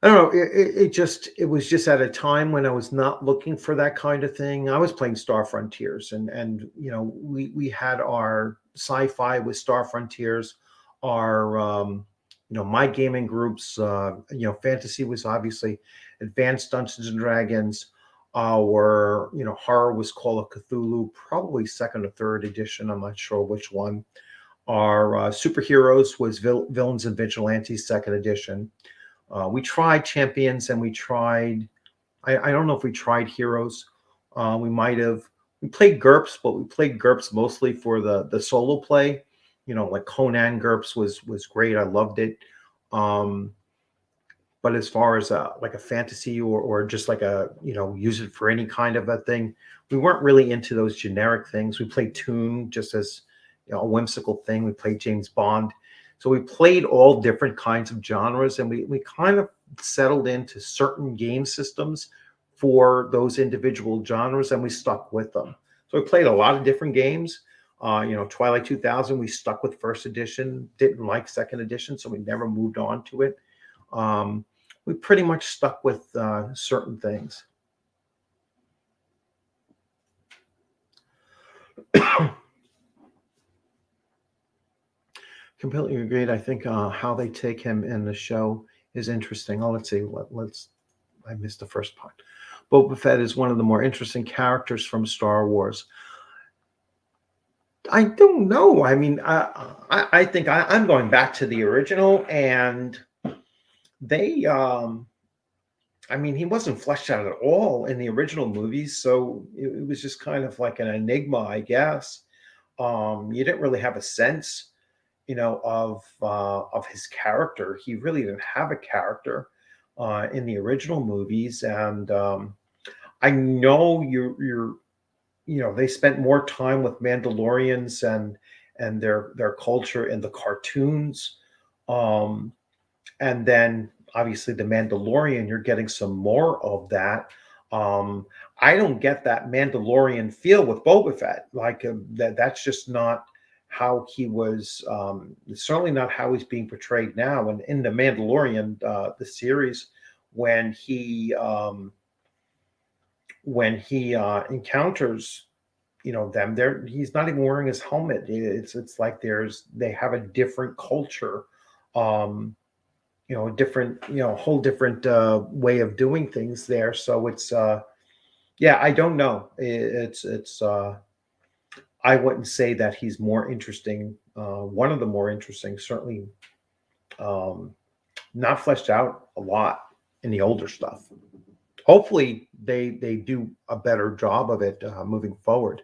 I don't know, it was just at a time when I was not looking for that kind of thing. I was playing Star Frontiers, and we had our sci-fi with Star Frontiers, our my gaming groups, fantasy was obviously Advanced Dungeons and Dragons. Our horror was Call of Cthulhu, probably second or third edition. I'm not sure which one. Our superheroes was Villains and Vigilantes, second edition. We tried Champions, and we tried. I don't know if we tried Heroes. We might have. We played GURPS, but we played GURPS mostly for the solo play. Like Conan GURPS was great. I loved it. Um, but as far as like a fantasy, or just like a use it for any kind of a thing, we weren't really into those generic things. We played Toon just as a whimsical thing. We played James Bond. So we played all different kinds of genres, and we kind of settled into certain game systems for those individual genres, and we stuck with them. So we played a lot of different games. Twilight 2000, we stuck with first edition, didn't like second edition, so we never moved on to it. We pretty much stuck with certain things. Completely agreed. I think how they take him in the show is interesting. Oh, let's see. I missed the first part. Boba Fett is one of the more interesting characters from Star Wars. I don't know. I mean, I think I'm going back to the original, and they I mean, he wasn't fleshed out at all in the original movies, so it was just kind of like an enigma, I guess. You didn't really have a sense, of his character. He really didn't have a character in the original movies, and I know they spent more time with Mandalorians and their culture in the cartoons, um, and then obviously the Mandalorian, you're getting some more of that. I don't get that Mandalorian feel with Boba Fett. Like that's just not how he was. Certainly not how he's being portrayed now. And in the Mandalorian, the series, when he encounters them, there he's not even wearing his helmet. It's like they have a different culture. Um, a different whole different way of doing things there, so it's yeah, I don't know. It's I wouldn't say that he's more interesting, one of the more interesting, certainly. um Not fleshed out a lot in the older stuff. Hopefully they do a better job of it moving forward.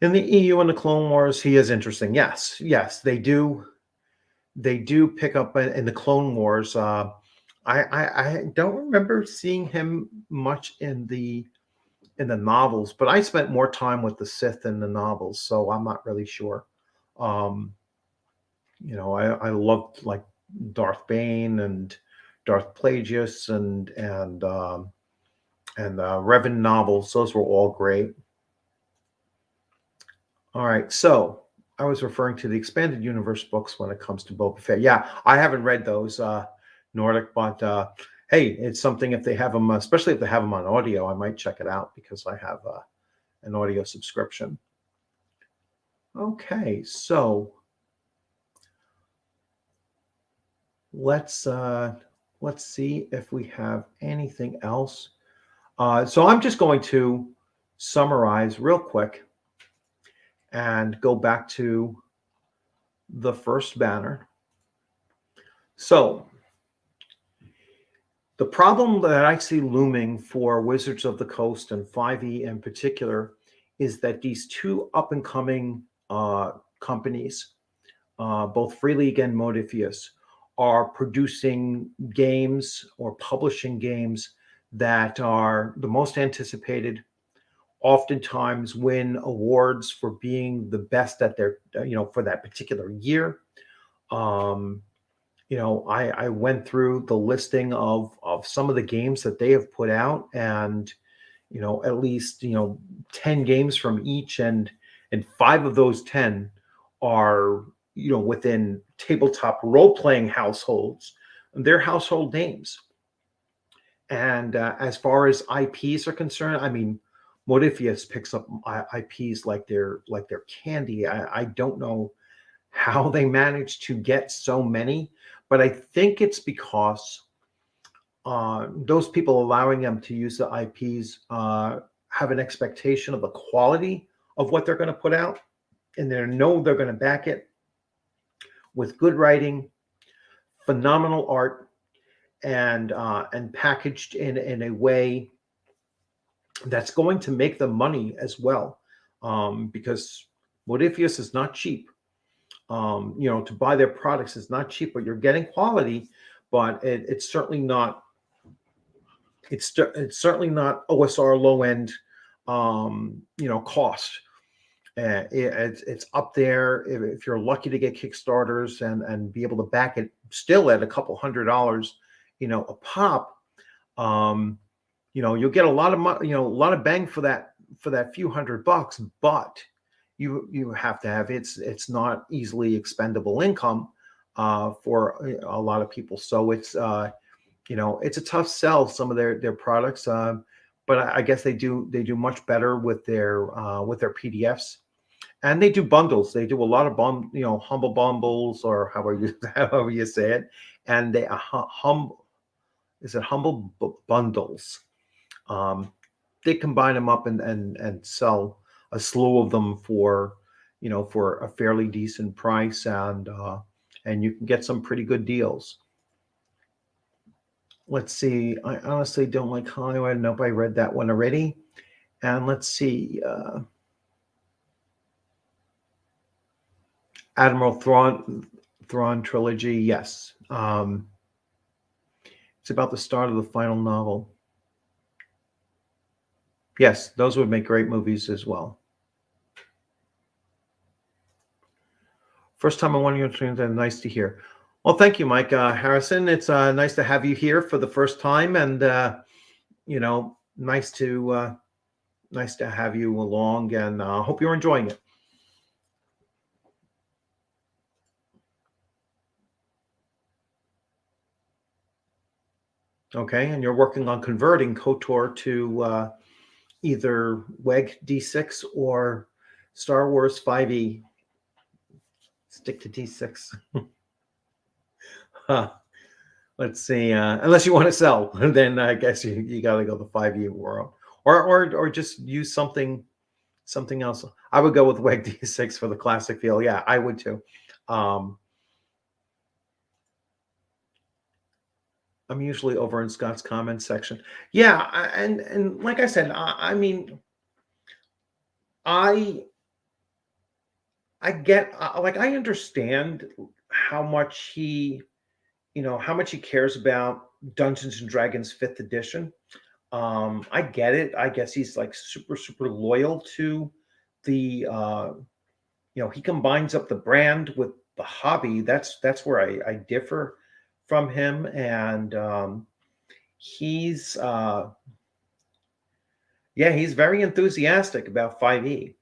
In the EU and the Clone Wars, he is interesting. Yes, they do pick up in the Clone Wars. I don't remember seeing him much in the novels, but I spent more time with the Sith in the novels, so I'm not really sure. Um, I loved like Darth Bane and Darth Plagueis and Revan novels. Those were all great. All right, so I was referring to the expanded universe books when it comes to Boba Fett. Yeah, I haven't read those, Nordic, but hey, it's something if they have them, especially if they have them on audio, I might check it out because I have an audio subscription. Okay, so let's see if we have anything else. So I'm just going to summarize real quick and go back to the first banner. So the problem that I see looming for Wizards of the Coast and 5e in particular is that these two up and coming companies, both Free League and Modifius, are producing games or publishing games that are the most anticipated, oftentimes win awards for being the best at their, for that particular year. I went through the listing of some of the games that they have put out, and at least 10 games from each, and and 5 of those 10 are, within tabletop role-playing households. They're household names. And as far as IPs are concerned, I mean, Modifius picks up IPs like they're candy. I don't know how they managed to get so many, but I think it's because those people allowing them to use the IPs have an expectation of the quality of what they're going to put out, and they know they're going to back it with good writing, phenomenal art, and packaged in a way that's going to make them money as well, because Modifius is not cheap. To buy their products is not cheap, but you're getting quality, but it's certainly not. It's certainly not OSR low end, cost. It's up there. If you're lucky to get Kickstarters and be able to back it still at a couple $100, a pop, you'll get a lot of money, a lot of bang for that few $100, but you have to have it's not easily expendable income for a lot of people. So it's it's a tough sell, some of their products, but I guess they do much better with their PDFs, and they do bundles. They do a lot of humble bundles, or however you say it, and they humble bundles. They combine them up and sell a slew of them for a fairly decent price, and you can get some pretty good deals. Let's see. I honestly don't like Hollywood. Nope, I read that one already. And let's see. Admiral Thrawn trilogy. Yes. It's about the start of the final novel. Yes, those would make great movies as well. First time on one of your streams, and nice to hear. Well, thank you, Mike Harrison. It's nice to have you here for the first time, and nice to have you along, and hope you're enjoying it. Okay, and you're working on converting KOTOR to either WEG D6 or Star Wars 5e. Stick to D6. Let's see. Unless you want to sell, then I guess you got to go the 5e world, or just use something else. I would go with WEG D6 for the classic feel. Yeah, I would too. I'm usually over in Scott's comments section. Yeah, and like I said, I mean, I get I understand how much he cares about Dungeons and Dragons 5th edition. I get it. I guess he's like super loyal to the he combines up the brand with the hobby. That's where I differ from him, and he's he's very enthusiastic about 5e.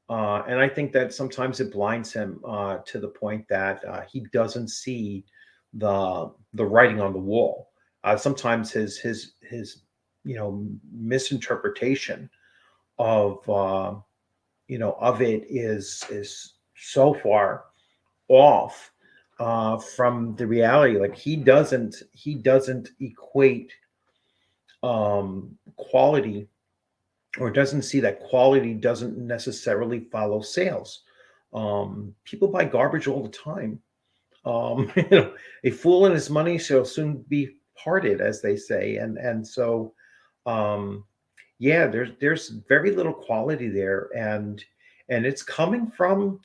And I think that sometimes it blinds him to the point that he doesn't see the writing on the wall. Sometimes his misinterpretation of of it is so far off from the reality. Like he doesn't equate quality, or doesn't see that quality doesn't necessarily follow sales. People buy garbage all the time. A fool and his money shall soon be parted, as they say, and so there's very little quality there, and it's coming from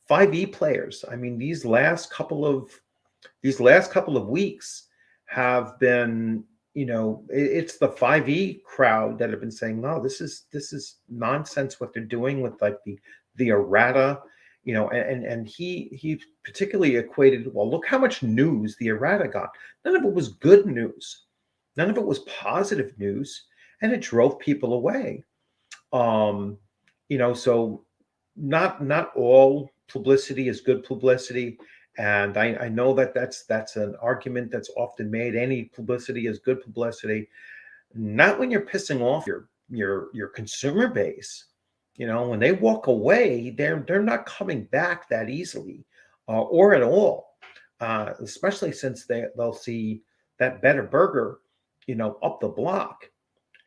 5e players. I mean, these last couple of weeks have been, it's the 5e crowd that have been saying, no, this is nonsense what they're doing with like the errata, and he particularly equated, well, look how much news the errata got. None of it was good news. None of it was positive news, and it drove people away. So not all publicity is good publicity, and I know that that's an argument that's often made. Any publicity is good publicity. Not when you're pissing off your consumer base. You know, when they walk away, they're not coming back that easily, or at all. Especially since they'll see that better burger, up the block,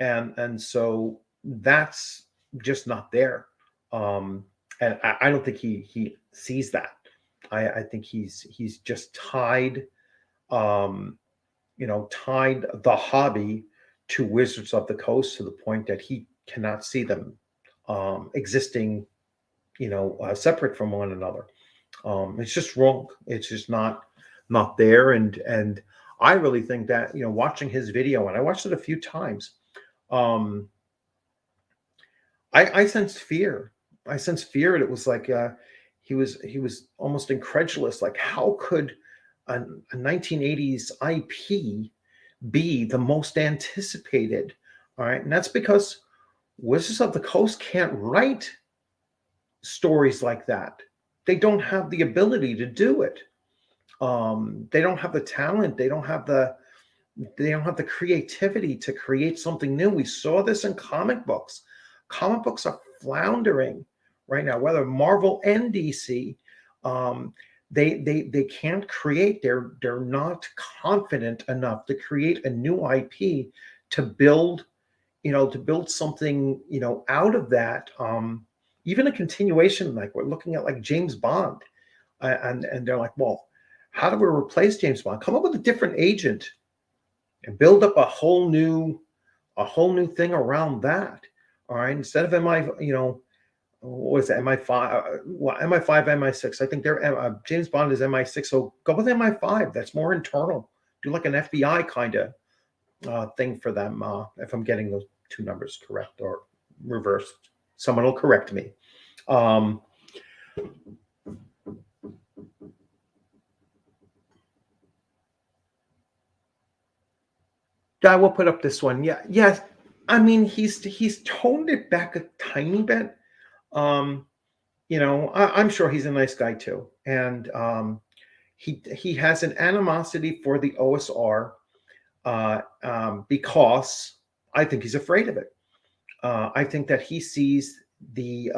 and so that's just not there. Um, and I don't think he sees that. I think he's just um, tied the hobby to Wizards of the Coast to the point that he cannot see them existing, separate from one another. It's just wrong. It's just not there. And I really think that watching his video, and I watched it a few times, um, I sensed fear. I sensed fear, and it was like he was almost incredulous. Like, how could a 1980s IP be the most anticipated? All right, and that's because Wizards of the Coast can't write stories like that. They don't have the ability to do it. They don't have the talent. They don't have the creativity to create something new. We saw this in comic books. Comic books are floundering right now, whether Marvel and DC. Um, they can't create. They're not confident enough to create a new IP to build something out of that. Even a continuation, like we're looking at, like James Bond, and they're like, well, how do we replace James Bond? Come up with a different agent and build up a whole new thing around that. All right, instead of what was it, MI5? Well, MI5, MI6. I think they're James Bond is MI6. So go with MI5. That's more internal. Do like an FBI kind of thing for them. If I'm getting those two numbers correct or reversed, someone will correct me. Um, I will put up this one. Yeah, yes. I mean, he's toned it back a tiny bit. Um, I'm sure he's a nice guy too, and he has an animosity for the OSR because I think he's afraid of it. I think that he sees it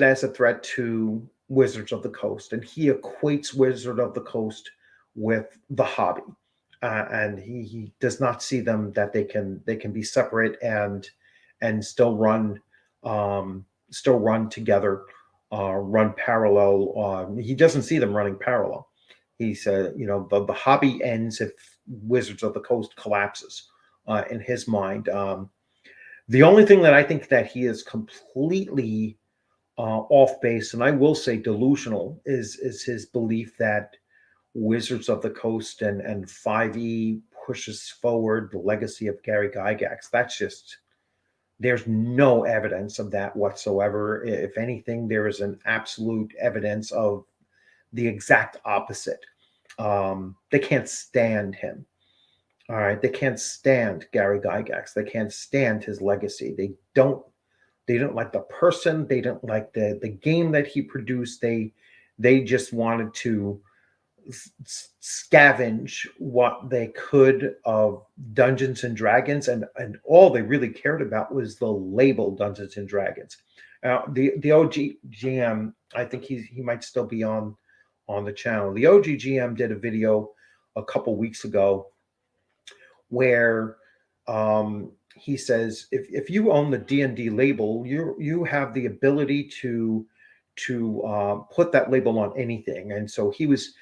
as a threat to Wizards of the Coast, and he equates Wizard of the Coast with the hobby, and he does not see them that they can be separate and still run together, run parallel. He doesn't see them running parallel. He said, the hobby ends if Wizards of the Coast collapses. In his mind, the only thing that I think that he is completely off base, and I will say delusional, is his belief that Wizards of the Coast and 5e pushes forward the legacy of Gary Gygax. There's no evidence of that whatsoever. If anything, there is an absolute evidence of the exact opposite. They can't stand him. All right, they can't stand Gary Gygax. They can't stand his legacy. They don't like the person. They don't like the game that he produced. They just wanted to scavenge what they could of Dungeons and Dragons, and all they really cared about was the label Dungeons and Dragons. The OG GM, I think he might still be on the channel. The OG GM did a video a couple weeks ago where he says if you own the D&D label, you have the ability to put that label on anything. And so he was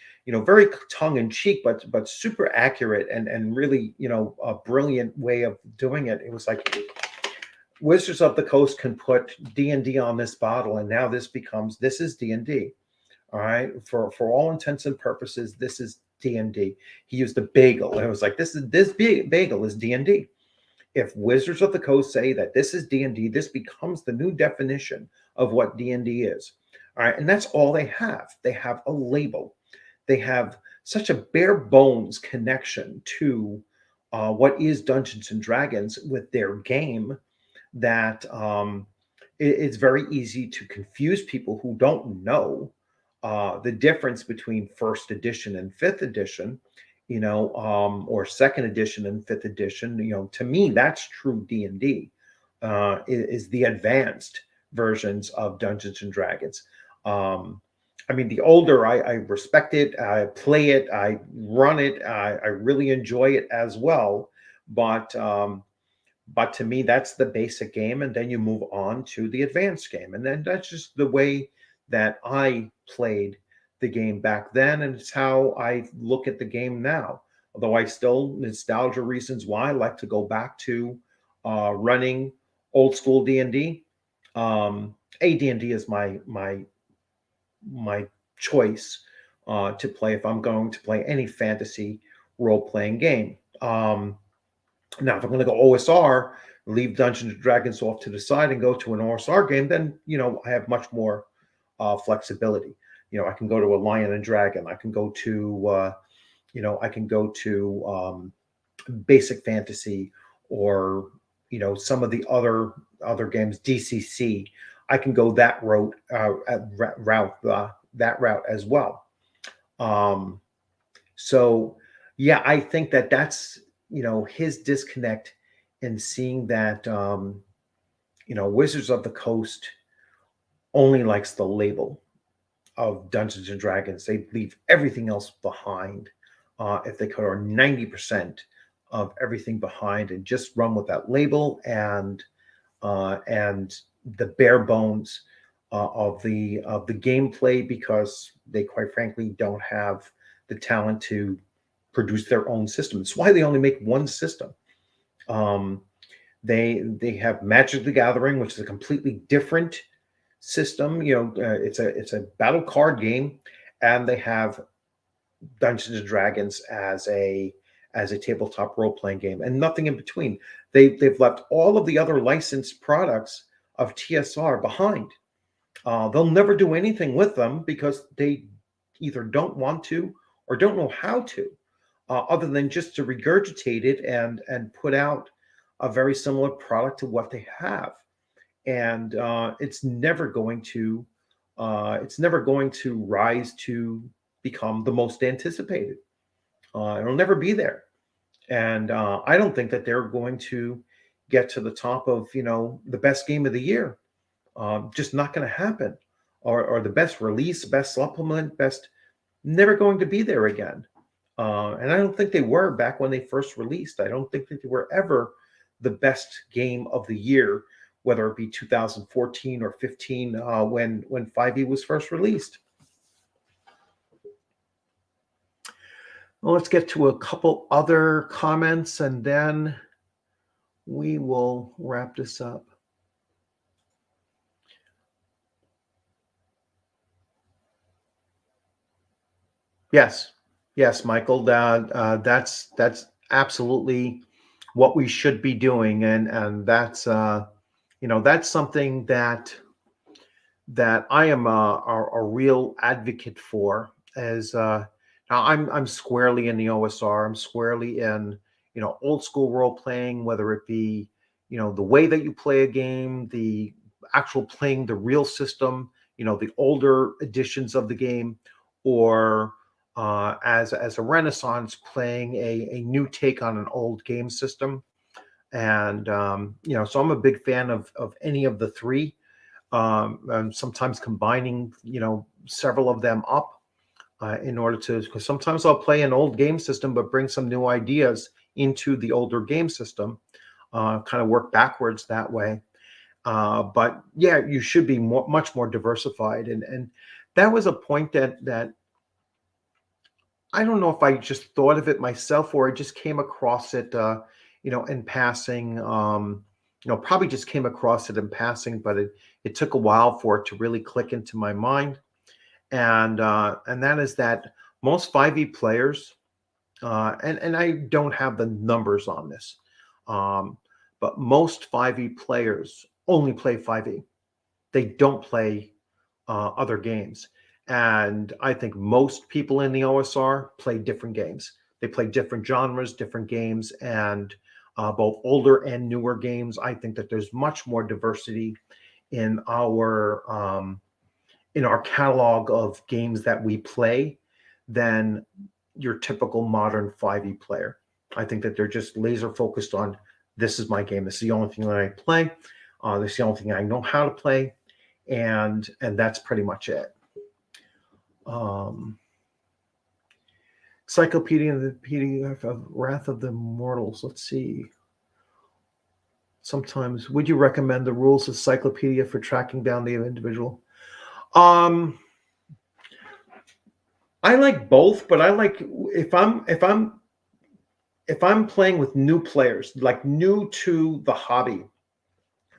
very tongue in cheek, but super accurate, and really a brilliant way of doing it. It was like Wizards of the Coast can put D&D on this bottle, and now this is D&D. All right, for all intents and purposes, this is D&D. He used a bagel, and it was like this bagel is D&D. If Wizards of the Coast say that this is D&D, this becomes the new definition of what D&D is. All right, and that's all they have. They have a label. They have such a bare bones connection to what is Dungeons and Dragons with their game that it's very easy to confuse people who don't know the difference between first edition and fifth edition, or second edition and fifth edition. To me, that's true D&D. Is the advanced versions of Dungeons and Dragons. I mean, the older I respect it, I play it, I run it, I really enjoy it as well. But to me, that's the basic game, and then you move on to the advanced game, and then that's just the way that I played the game back then, and it's how I look at the game now. Although I still, nostalgia reasons why, I like to go back to running old school D&D. AD&D is my choice to play if I'm going to play any fantasy role playing game. Now, if I'm going to go OSR, leave Dungeons and Dragons off to the side and go to an OSR game, then I have much more flexibility. I can go to a Lion and Dragon. I can go to basic fantasy, or some of the other games, DCC. I can go that route as well. So yeah, I think that's his disconnect in seeing that Wizards of the Coast only likes the label of Dungeons and Dragons. They leave everything else behind, if they could, or 90% of everything behind, and just run with that label and the bare bones of the gameplay, because they quite frankly don't have the talent to produce their own system. It's why they only make one system. They have Magic the Gathering, which is a completely different system. It's a battle card game, and they have Dungeons and Dragons as a tabletop role playing game, and nothing in between. They've left all of the other licensed products of TSR behind. They'll never do anything with them because they either don't want to or don't know how to, other than just to regurgitate it and put out a very similar product to what they have. And it's never going to rise to become the most anticipated. It'll never be there. And I don't think that they're going to get to the top of the best game of the year. Just not going to happen. Or the best release, best supplement, never going to be there again. And I don't think they were back when they first released. I don't think that they were ever the best game of the year, whether it be 2014 or 15, when 5e was first released. Well, let's get to a couple other comments, and then we will wrap this up. Yes, Michael. That's absolutely what we should be doing, and that's that's something that I am a real advocate for. As now, I'm squarely in the OSR. I'm squarely in old school role playing, whether it be the way that you play a game, the actual playing the real system, the older editions of the game, or as a renaissance, playing a new take on an old game system. And so I'm a big fan of any of the three, and sometimes combining several of them up in order to, because sometimes I'll play an old game system but bring some new ideas into the older game system, kind of work backwards that way. But yeah, you should be much more diversified, and that was a point that I don't know if I just thought of it myself or I just came across it, in passing. Probably just came across it in passing, but it took a while for it to really click into my mind. And that is that most 5e players, and I don't have the numbers on this, but most 5e players only play 5e. They don't play other games. And I think most people in the OSR play different games. They play different genres, different games, and both older and newer games. I think that there's much more diversity in our catalog of games that we play than your typical modern 5e player. I think that they're just laser focused on, this is my game. This is the only thing that I play. This is the only thing I know how to play, and that's pretty much it. Encyclopedia of the PDF of Wrath of the Immortals. Let's see. Sometimes, would you recommend the rules encyclopedia for tracking down the individual? I like both, but I like if I'm playing with new players, like new to the hobby,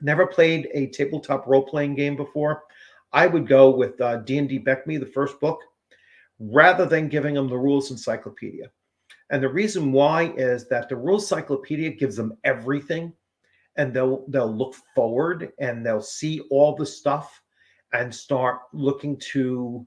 never played a tabletop role-playing game before, I would go with D&D Beck Me, the first book, rather than giving them the rules encyclopedia. And the reason why is that the rules encyclopedia gives them everything, and they'll look forward and they'll see all the stuff and start looking to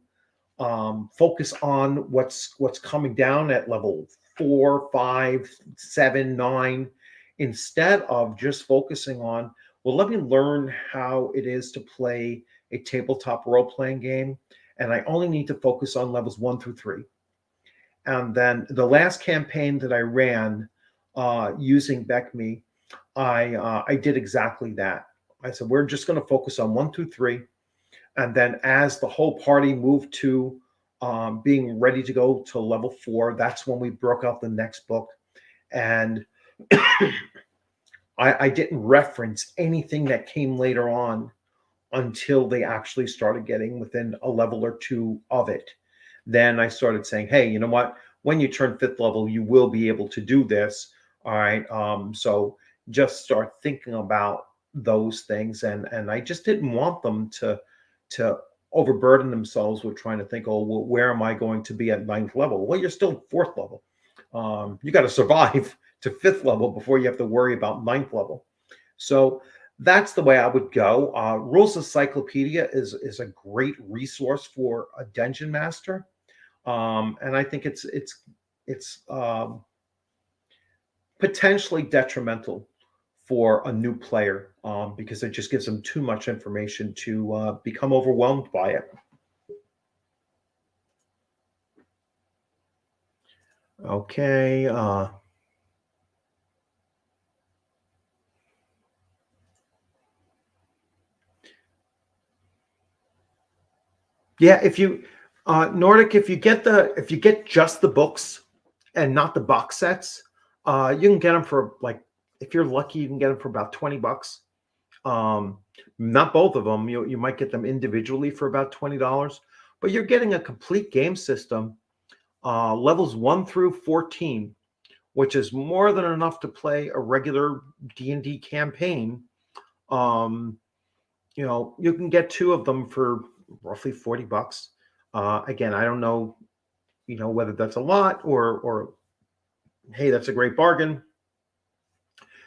focus on what's coming down at level 4, 5, 7, 9, instead of just focusing on, well, let me learn how it is to play a tabletop role-playing game, and I only need to focus on levels 1 through 3. And then the last campaign that I ran using Beck Me, I did exactly that. I said, we're just going to focus on 1 through 3. And then as the whole party moved to being ready to go to level 4, that's when we broke out the next book. And I didn't reference anything that came later on until they actually started getting within a level or 2 of it. Then I started saying, hey, you know what? When you turn 5th level, you will be able to do this. All right. So just start thinking about those things. And I just didn't want them to overburden themselves with trying to think, oh, well, where am I going to be at 9th level? Well, you're still 4th level. You got to survive to 5th level before you have to worry about 9th level. So that's the way I would go. Rules Encyclopedia is a great resource for a dungeon master, and I think it's potentially detrimental for a new player because it just gives them too much information to become overwhelmed by it. Okay. Yeah, if you Nordic, if you get just the books and not the box sets, you can get them for, like, if you're lucky, you can get them for about $20. Not both of them. You might get them individually for about $20, but you're getting a complete game system, levels 1 through 14, which is more than enough to play a regular D&D campaign. You can get 2 of them for roughly $40. Again, I don't know, whether that's a lot or hey, that's a great bargain.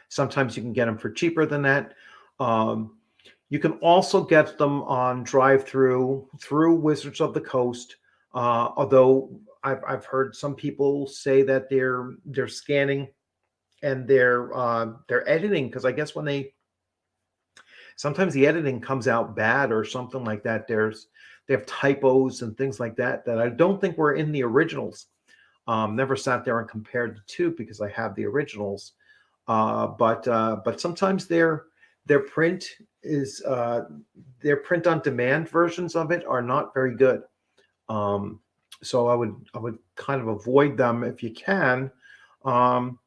Sometimes you can get them for cheaper than that. You can also get them on drive-through through Wizards of the Coast. Although I've heard some people say that they're scanning and they're editing, because I guess sometimes the editing comes out bad or something like that. They have typos and things like that I don't think were in the originals. Never sat there and compared the two because I have the originals. But sometimes their print is their print on demand versions of it are not very good. So I would kind of avoid them if you can. And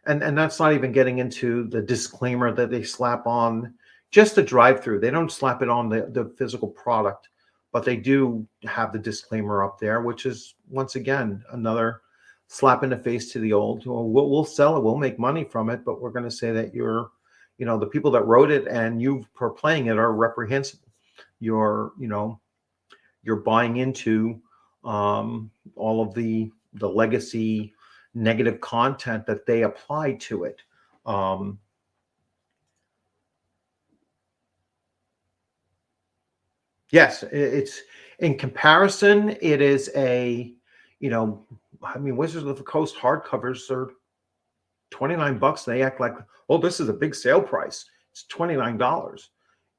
that's not even getting into the disclaimer that they slap on just the drive-through. They don't slap it on the physical product, but they do have the disclaimer up there, which is, once again, another slap in the face to the old. We'll sell it, we'll make money from it, but we're going to say that the people that wrote it and you for playing it are reprehensible. You're buying into all of the legacy negative content that they apply to it. Yes, it's in comparison. It is Wizards of the Coast hardcovers are $29. They act like, oh, this is a big sale price. It's $29.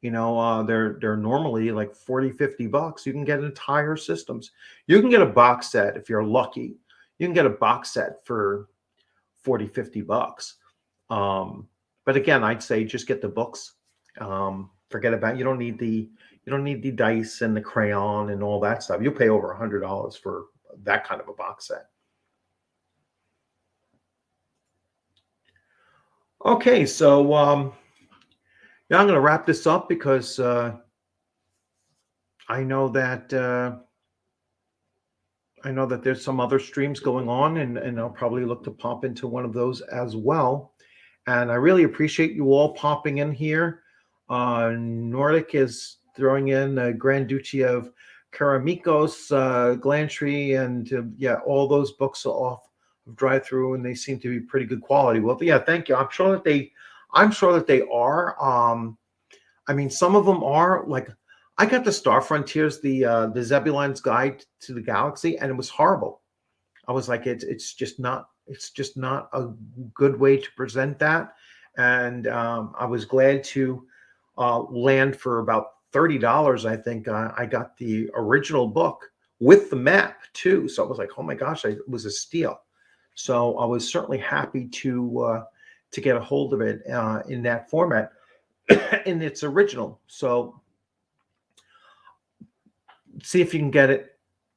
They're normally like 40, $50. You can get entire systems. You can get a box set if you're lucky. You can get a box set for 40, $50. Um, but again, I'd say just get the books. Forget about you don't need the dice and the crayon and all that stuff. You'll pay over $100 for that kind of a box set. Okay, so yeah, I'm going to wrap this up because I know that there's some other streams going on, and I'll probably look to pop into one of those as well. And I really appreciate you all popping in here. Nordic is throwing in Grand Duchy of Karamikos, Glantry, and yeah, all those books are off of Drive Through, and they seem to be pretty good quality. Well, yeah, thank you. I'm sure that they are. I mean, some of them are like I got the Star Frontiers, the Zebulon's Guide to the Galaxy, and it was horrible. I was like, it's just not a good way to present that. And I was glad to land for about $30. I think I got the original book with the map too. So I was like, oh my gosh, it was a steal. So I was certainly happy to get a hold of it in that format in its original. So see if you can get it.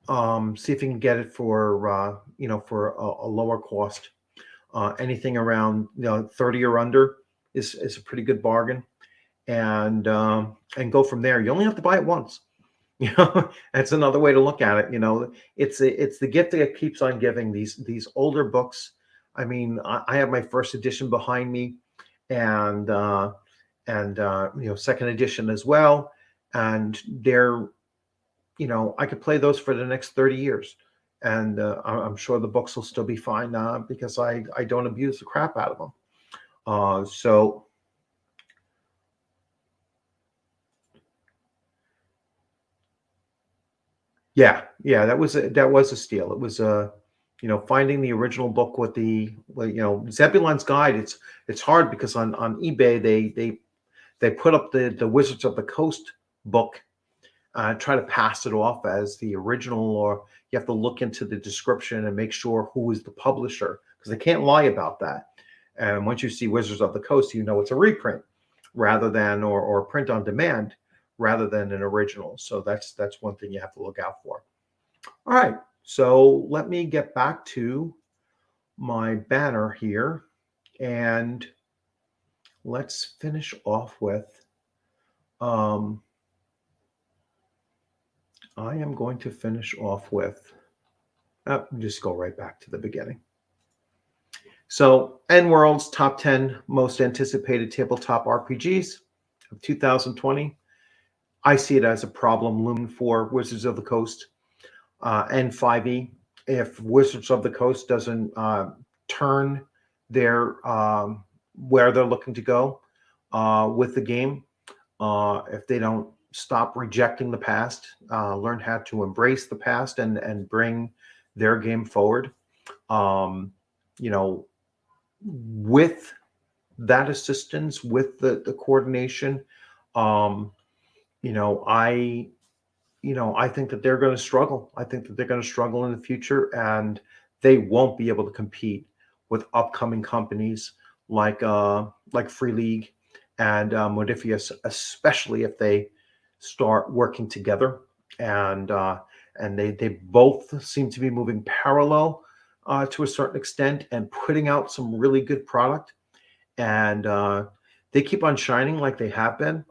See if you can get it for for a lower cost. Anything around 30 or under is a pretty good bargain, and go from there. You only have to buy it once. That's another way to look at it. It's the gift that keeps on giving. These older books. I mean, I have my first edition behind me, and second edition as well, and they're I could play those for the next 30 years. And I'm sure the books will still be fine because I don't abuse the crap out of them. So yeah, that was a steal. It was finding the original book with Zebulon's Guide. It's hard because on eBay they put up the Wizards of the Coast book. Try to pass it off as the original, or you have to look into the description and make sure who is the publisher, because they can't lie about that. And once you see Wizards of the Coast, it's a reprint rather than or print on demand rather than an original. So that's one thing you have to look out for. All right, so let me get back to my banner here, and let's finish off with I am going to finish off with, just go right back to the beginning. So, EndWorld's top 10 most anticipated tabletop RPGs of 2020. I see it as a problem looming for Wizards of the Coast and 5e. If Wizards of the Coast doesn't turn their where they're looking to go with the game, if they don't stop rejecting the past, learn how to embrace the past and bring their game forward. With that assistance, with the coordination, I think that they're going to struggle. I think that they're going to struggle in the future, and they won't be able to compete with upcoming companies like Free League and Modifius, especially if they start working together, and they both seem to be moving parallel to a certain extent and putting out some really good product, and they keep on shining like they have been.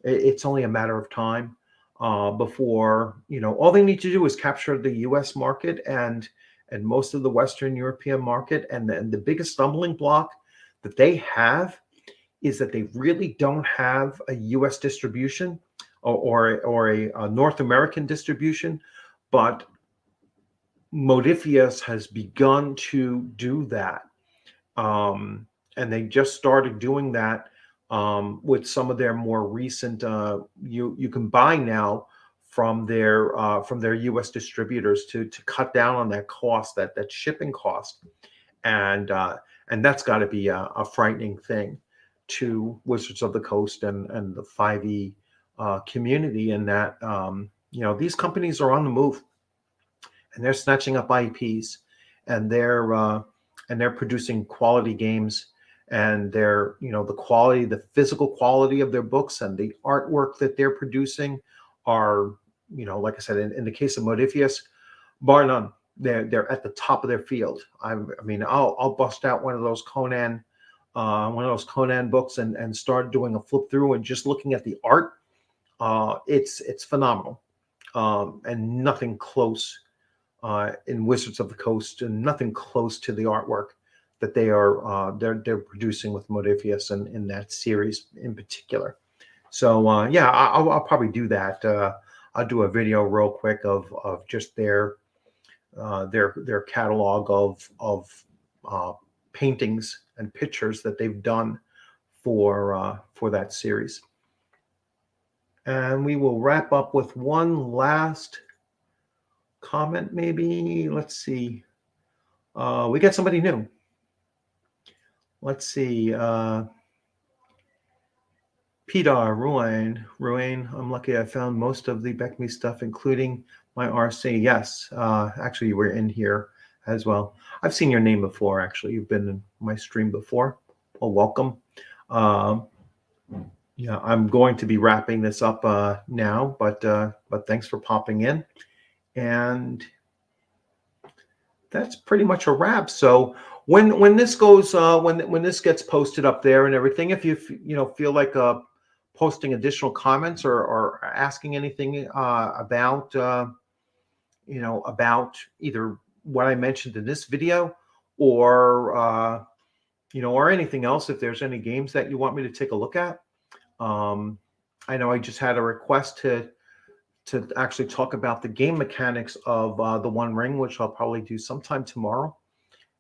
It's only a matter of time before all they need to do is capture the U.S. market and most of the Western European market, and the biggest stumbling block that they have is that they really don't have a U.S. distribution or a North American distribution, but Modifius has begun to do that, and they just started doing that with some of their more recent. You can buy now from their U.S. distributors to cut down on that cost, that shipping cost, and that's got to be a frightening thing to Wizards of the Coast and the 5e community, in that these companies are on the move, and they're snatching up IPs, and they're producing quality games, and they're the quality, the physical quality of their books and the artwork that they're producing are, like I said, in the case of Modifius, bar none. They're at the top of their field. I'll bust out one of those Conan books and start doing a flip through and just looking at the art. It's phenomenal, and nothing close in Wizards of the Coast, and nothing close to the artwork that they're producing with Modifius and in that series in particular. So I'll probably do that. I'll do a video real quick of just their catalog of paintings and pictures that they've done for that series. And we will wrap up with one last comment, maybe. Let's see. We got somebody new. Let's see. Peter Ruane, I'm lucky I found most of the Beckme stuff, including my RC. Yes, actually, you were in here as well. I've seen your name before, actually. You've been in my stream before. Well, welcome. Yeah, I'm going to be wrapping this up now, but thanks for popping in. And that's pretty much a wrap. So when this goes, when this gets posted up there and everything, if you feel like posting additional comments or asking anything about about either what I mentioned in this video or or anything else, if there's any games that you want me to take a look at. I know I just had a request to actually talk about the game mechanics of the One Ring, which I'll probably do sometime tomorrow.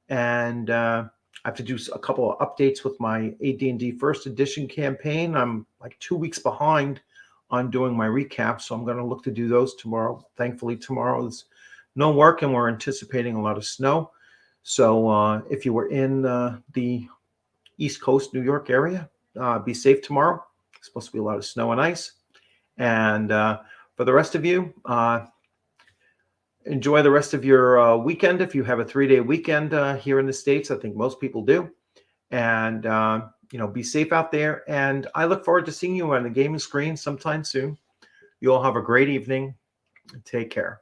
And I have to do a couple of updates with my AD&D First Edition campaign. I'm like 2 weeks behind on doing my recap, so I'm going to look to do those tomorrow. Thankfully, tomorrow is no work, and we're anticipating a lot of snow. So if you were in the East Coast, New York area, be safe tomorrow. It's supposed to be a lot of snow and ice. And for the rest of you, enjoy the rest of your weekend. If you have a 3-day weekend here in the States, I think most people do. And, be safe out there. And I look forward to seeing you on the gaming screen sometime soon. You all have a great evening. Take care.